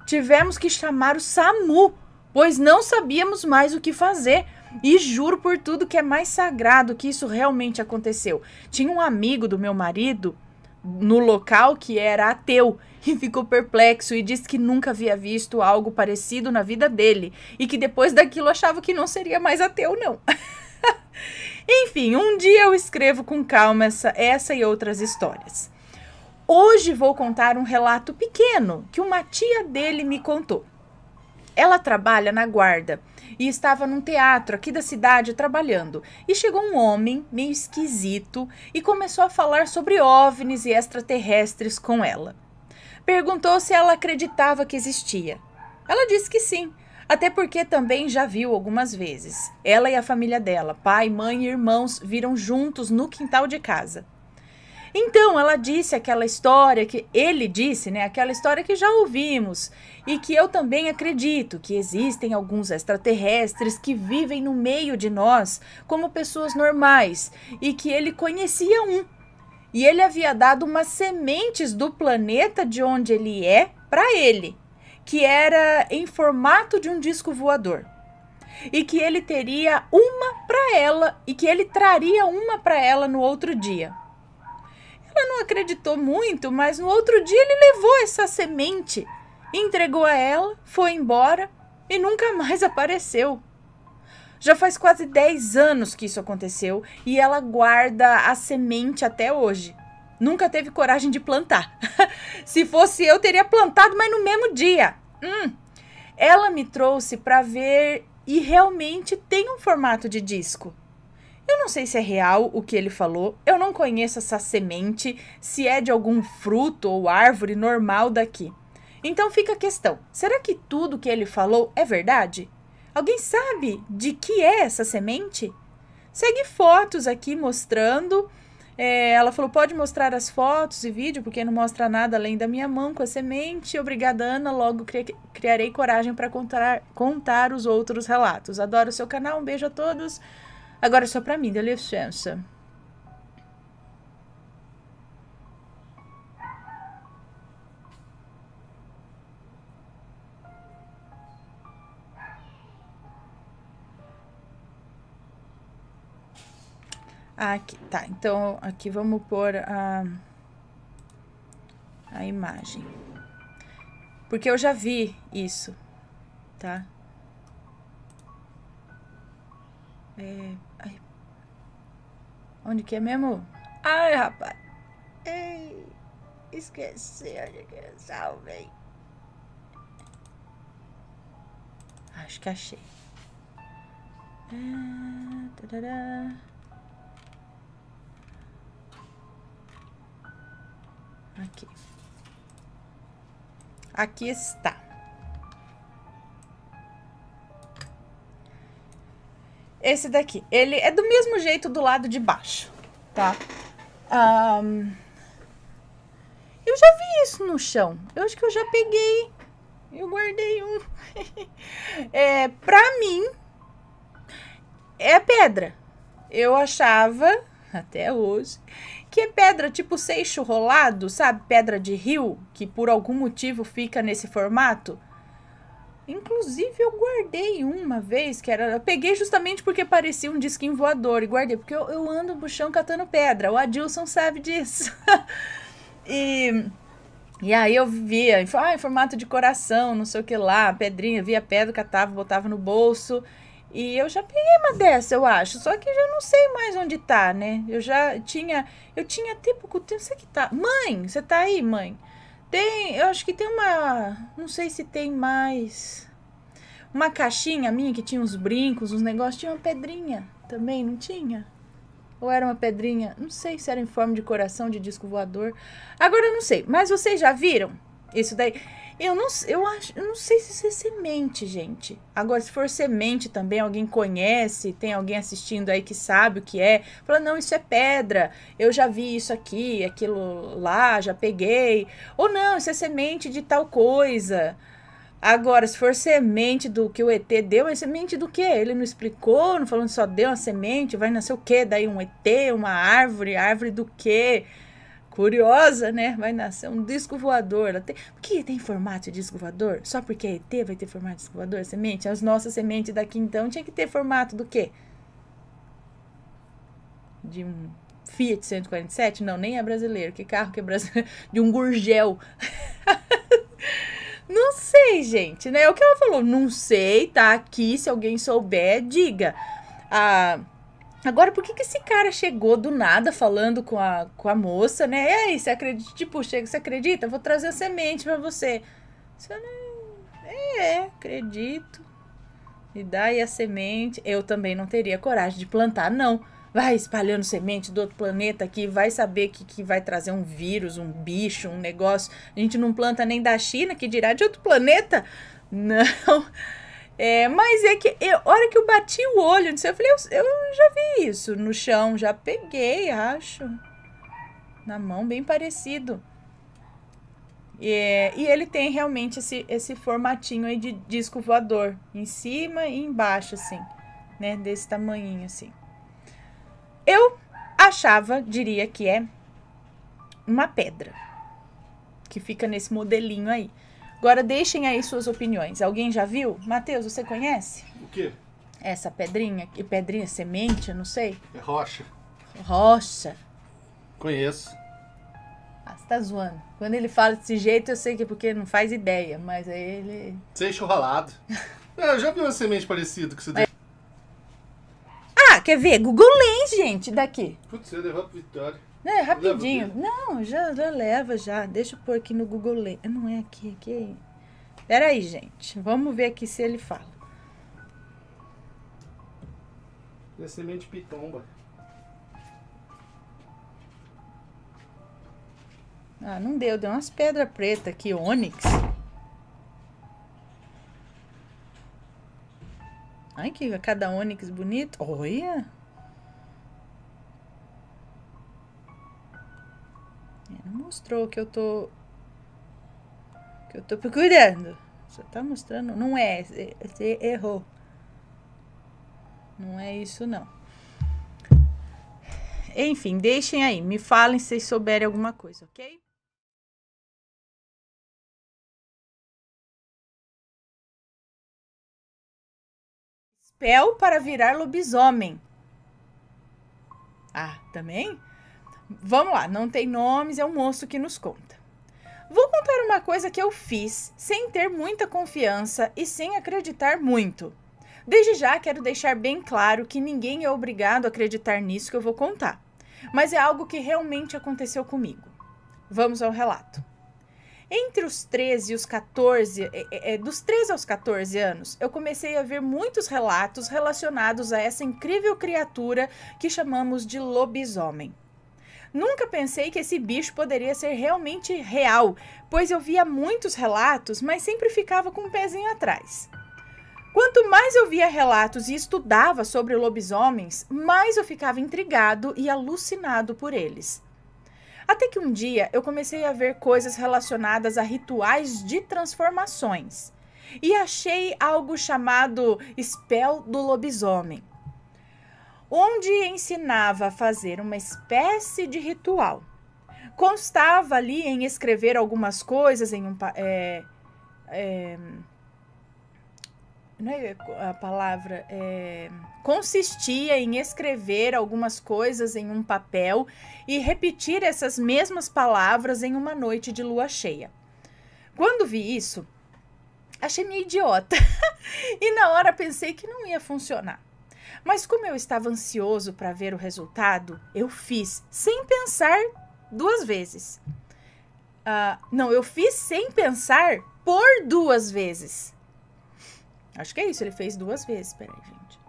Tivemos que chamar o SAMU, pois não sabíamos mais o que fazer. E juro por tudo que é mais sagrado que isso realmente aconteceu. Tinha um amigo do meu marido no local que era ateu e ficou perplexo e disse que nunca havia visto algo parecido na vida dele e que depois daquilo achava que não seria mais ateu, não. Enfim, um dia eu escrevo com calma essa e outras histórias. Hoje vou contar um relato pequeno que uma tia dele me contou. Ela trabalha na guarda e estava num teatro aqui da cidade trabalhando. E chegou um homem meio esquisito e começou a falar sobre OVNIs e extraterrestres com ela. Perguntou se ela acreditava que existia. Ela disse que sim, até porque também já viu algumas vezes. Ela e a família dela, pai, mãe e irmãos, viram juntos no quintal de casa. Então, ela disse aquela história que ele disse, né? Aquela história que já ouvimos e que eu também acredito que existem alguns extraterrestres que vivem no meio de nós como pessoas normais e que ele conhecia um. E ele havia dado umas sementes do planeta de onde ele é para ele, que era em formato de um disco voador. E que ele teria uma para ela e que ele traria uma para ela no outro dia. Ela não acreditou muito, mas no outro dia ele levou essa semente, entregou a ela, foi embora e nunca mais apareceu. Já faz quase 10 anos que isso aconteceu e ela guarda a semente até hoje. Nunca teve coragem de plantar. Se fosse eu, teria plantado, mas no mesmo dia. Ela me trouxe para ver e realmente tem um formato de disco. Eu não sei se é real o que ele falou, eu não conheço essa semente, se é de algum fruto ou árvore normal daqui. Então fica a questão, será que tudo que ele falou é verdade? Alguém sabe de que é essa semente? Segue fotos aqui mostrando. Ela falou, pode mostrar as fotos e vídeo, porque não mostra nada além da minha mão com a semente. Obrigada, Ana, logo criarei coragem para contar os outros relatos. Adoro o seu canal, um beijo a todos. Agora só pra mim, dá licença. Aqui, tá. Então, aqui vamos pôr a imagem. Porque eu já vi isso, tá? Ai. Onde que é mesmo? Ai, rapaz. Ei, esqueci onde que eu salvei. Acho que achei. Tarará. Aqui. Aqui está. Esse daqui, ele é do mesmo jeito do lado de baixo, tá? Eu já vi isso no chão. Eu acho que eu já peguei. Eu guardei um. Pra mim, é pedra. Eu achava, até hoje, que é pedra tipo seixo rolado, sabe? Pedra de rio, que por algum motivo fica nesse formato. Inclusive, eu guardei uma vez, que era... Eu peguei justamente porque parecia um disquinho voador e guardei, porque eu ando no chão catando pedra. O Adilson sabe disso. E aí eu via, em formato de coração, não sei o que lá, pedrinha, via pedra, catava, botava no bolso. E eu já peguei uma dessa, eu acho. Só que já não sei mais onde tá, né? Eu tinha até pouco tempo, você que tá... Mãe, você tá aí, mãe? Eu acho que tem uma... Não sei se tem mais... Uma caixinha minha que tinha uns brincos, uns negócios. Tinha uma pedrinha também, não tinha? Ou era uma pedrinha? Não sei se era em forma de coração, de disco voador. Agora eu não sei. Mas vocês já viram isso daí? Eu não sei se isso é semente, gente. Agora, se for semente também, alguém conhece, tem alguém assistindo aí que sabe o que é. Fala, não, isso é pedra. Eu já vi isso aqui, aquilo lá, já peguei. Ou não, isso é semente de tal coisa. Agora, se for semente do que o ET deu, é semente do quê? Ele não explicou, não falou, só deu uma semente, vai nascer o quê? Daí um ET, uma árvore do quê? Curiosa, né? Vai nascer um disco voador. Por que tem formato de disco voador? Só porque é ET vai ter formato de disco voador, a semente? As nossas sementes daqui, então, tinha que ter formato do quê? De um Fiat 147? Não, nem é brasileiro. Que carro que é brasileiro? De um Gurgel. Não sei, gente, né? O que ela falou, não sei, tá aqui, se alguém souber, diga. Agora, por que esse cara chegou do nada falando com a moça, né? E aí, você acredita? Tipo, você acredita? Vou trazer a semente pra você. Você não... acredito. E daí a semente. Eu também não teria coragem de plantar, não. Vai espalhando semente do outro planeta aqui, vai saber que vai trazer um vírus, um bicho, um negócio. A gente não planta nem da China, que dirá de outro planeta. Não. Mas é que, a hora que eu bati o olho, não sei, eu falei, eu já vi isso no chão, já peguei, acho. Na mão, bem parecido. E ele tem realmente esse formatinho aí de disco voador. Em cima e embaixo, assim, né? Desse tamanhinho, assim. Eu diria que é uma pedra. Que fica nesse modelinho aí. Agora, deixem aí suas opiniões. Alguém já viu? Matheus, você conhece? O quê? Essa pedrinha? Que pedrinha? Semente? Eu não sei. É rocha. Rocha. Conheço. Ah, você tá zoando. Quando ele fala desse jeito, eu sei que é porque não faz ideia. Mas aí ele... Seixo ralado. Eu já vi uma semente parecida que você deu. Ah, quer ver? Google Lens, gente, daqui. Putz, você levou pro Vitória. Rapidinho. Não, já leva já. Deixa eu pôr aqui no Google Lens. Não é aqui, aqui. Pera aí, gente. Vamos ver aqui se ele fala. É semente pitomba. Ah, não deu. Deu umas pedras pretas aqui, ônix. Ai, que cada ônix bonito. Olha. Não mostrou que eu tô procurando. Só tá mostrando. Não é. Você errou. Não é isso, não. Enfim, deixem aí. Me falem se vocês souberem alguma coisa, ok? Spell para virar lobisomem. Ah, também? Vamos lá, não tem nomes, é um moço que nos conta. Vou contar uma coisa que eu fiz sem ter muita confiança e sem acreditar muito. Desde já quero deixar bem claro que ninguém é obrigado a acreditar nisso que eu vou contar, mas é algo que realmente aconteceu comigo. Vamos ao relato. Entre os 13 e os 14, dos 13 aos 14 anos, eu comecei a ver muitos relatos relacionados a essa incrível criatura que chamamos de lobisomem. Nunca pensei que esse bicho poderia ser realmente real, pois eu via muitos relatos, mas sempre ficava com um pezinho atrás. Quanto mais eu via relatos e estudava sobre lobisomens, mais eu ficava intrigado e alucinado por eles. Até que um dia eu comecei a ver coisas relacionadas a rituais de transformações e achei algo chamado Spell do Lobisomem, onde ensinava a fazer uma espécie de ritual. Constava ali em escrever algumas coisas em não é a palavra, consistia em escrever algumas coisas em um papel e repetir essas mesmas palavras em uma noite de lua cheia. Quando vi isso, achei meio idiota e na hora pensei que não ia funcionar. Mas como eu estava ansioso para ver o resultado, eu fiz sem pensar 2 vezes. Não, eu fiz sem pensar por 2 vezes. Acho que é isso, ele fez 2 vezes. Peraí, gente.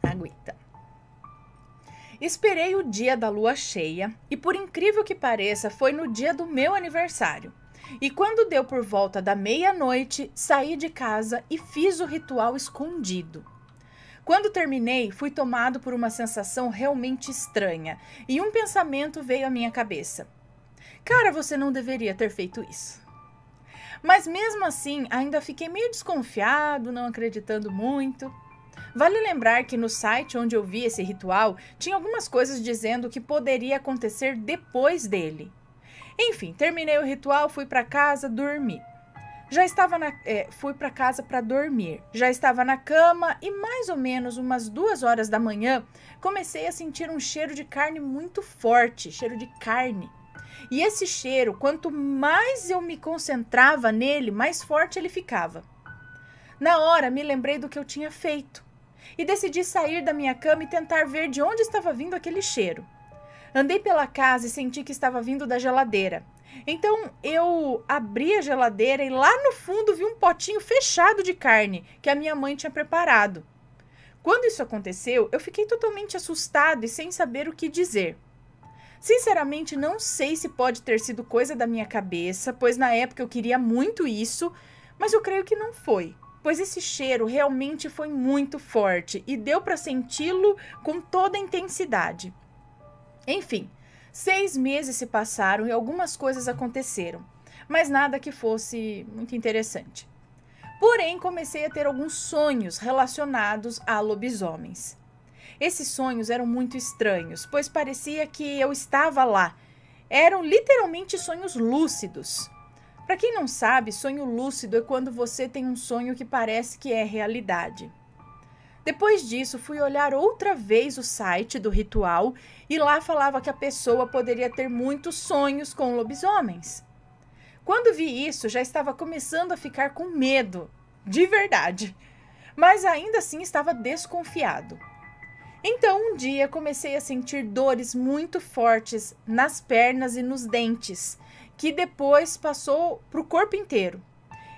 Aguenta. Esperei o dia da lua cheia e, por incrível que pareça, foi no dia do meu aniversário. E quando deu por volta da meia-noite, saí de casa e fiz o ritual escondido. Quando terminei, fui tomado por uma sensação realmente estranha e um pensamento veio à minha cabeça. Cara, você não deveria ter feito isso. Mas mesmo assim, ainda fiquei meio desconfiado, não acreditando muito. Vale lembrar que no site onde eu vi esse ritual, tinha algumas coisas dizendo que poderia acontecer depois dele. Enfim, terminei o ritual, fui para casa dormir. Fui para casa para dormir. Já estava na cama e mais ou menos umas 2 horas da manhã, comecei a sentir um cheiro de carne muito forte, cheiro de carne. E esse cheiro, quanto mais eu me concentrava nele, mais forte ele ficava. Na hora, me lembrei do que eu tinha feito e decidi sair da minha cama e tentar ver de onde estava vindo aquele cheiro. Andei pela casa e senti que estava vindo da geladeira. Então eu abri a geladeira e lá no fundo vi um potinho fechado de carne que a minha mãe tinha preparado. Quando isso aconteceu, eu fiquei totalmente assustado e sem saber o que dizer. Sinceramente, não sei se pode ter sido coisa da minha cabeça, pois na época eu queria muito isso, mas eu creio que não foi, pois esse cheiro realmente foi muito forte e deu para senti-lo com toda a intensidade. Enfim, 6 meses se passaram e algumas coisas aconteceram, mas nada que fosse muito interessante. Porém, comecei a ter alguns sonhos relacionados a lobisomens. Esses sonhos eram muito estranhos, pois parecia que eu estava lá. Eram literalmente sonhos lúcidos. Para quem não sabe, sonho lúcido é quando você tem um sonho que parece que é realidade. Depois disso, fui olhar outra vez o site do ritual e lá falava que a pessoa poderia ter muitos sonhos com lobisomens. Quando vi isso, já estava começando a ficar com medo, de verdade, mas ainda assim estava desconfiado. Então, um dia, comecei a sentir dores muito fortes nas pernas e nos dentes, que depois passou para o corpo inteiro.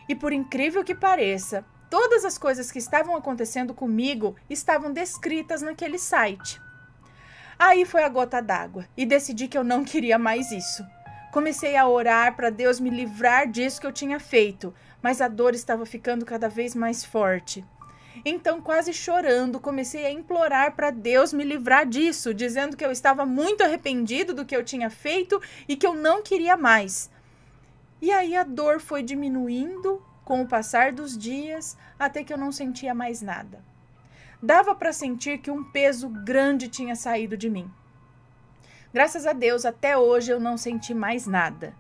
E por incrível que pareça, todas as coisas que estavam acontecendo comigo estavam descritas naquele site. Aí foi a gota d'água e decidi que eu não queria mais isso. Comecei a orar para Deus me livrar disso que eu tinha feito, mas a dor estava ficando cada vez mais forte. Então, quase chorando, comecei a implorar para Deus me livrar disso, dizendo que eu estava muito arrependido do que eu tinha feito e que eu não queria mais. E aí a dor foi diminuindo com o passar dos dias, até que eu não sentia mais nada. Dava para sentir que um peso grande tinha saído de mim. Graças a Deus, até hoje eu não senti mais nada.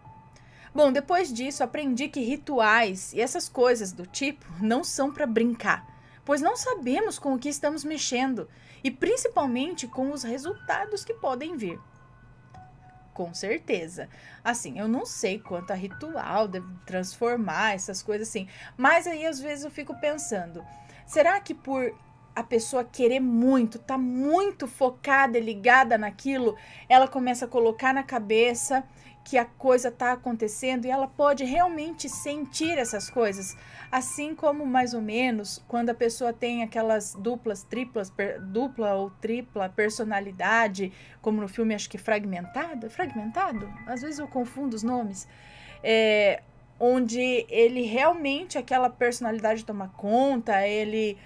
Bom, depois disso, aprendi que rituais e essas coisas do tipo não são para brincar, pois não sabemos com o que estamos mexendo e principalmente com os resultados que podem vir. Com certeza. Assim, eu não sei quanto a ritual deve transformar essas coisas assim, mas aí às vezes eu fico pensando, será que por a pessoa querer muito, tá muito focada e ligada naquilo, ela começa a colocar na cabeça que a coisa tá acontecendo e ela pode realmente sentir essas coisas, assim como mais ou menos quando a pessoa tem aquelas dupla ou tripla personalidade, como no filme acho que Fragmentado, às vezes eu confundo os nomes, onde ele realmente, aquela personalidade toma conta, ele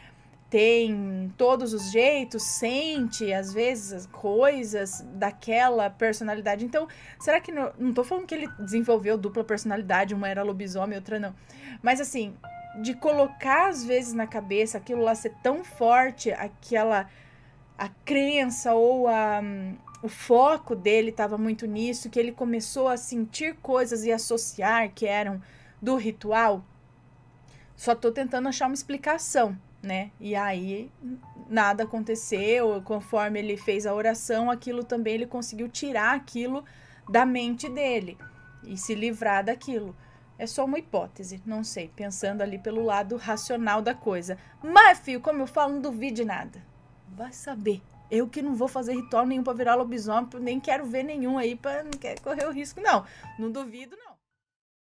tem todos os jeitos, sente às vezes as coisas daquela personalidade. Então, será que não tô falando que ele desenvolveu dupla personalidade, uma era lobisomem, outra não. Mas assim, de colocar às vezes na cabeça aquilo lá ser tão forte, a crença ou o foco dele estava muito nisso, que ele começou a sentir coisas e associar que eram do ritual, só tô tentando achar uma explicação, né? E aí nada aconteceu, conforme ele fez a oração, aquilo também ele conseguiu tirar aquilo da mente dele e se livrar daquilo. É só uma hipótese, não sei, pensando ali pelo lado racional da coisa. Mas, filho, como eu falo, não duvide nada. Vai saber. Eu que não vou fazer ritual nenhum pra virar lobisomem, nem quero ver nenhum aí, não quero correr o risco, não. Não duvido, não.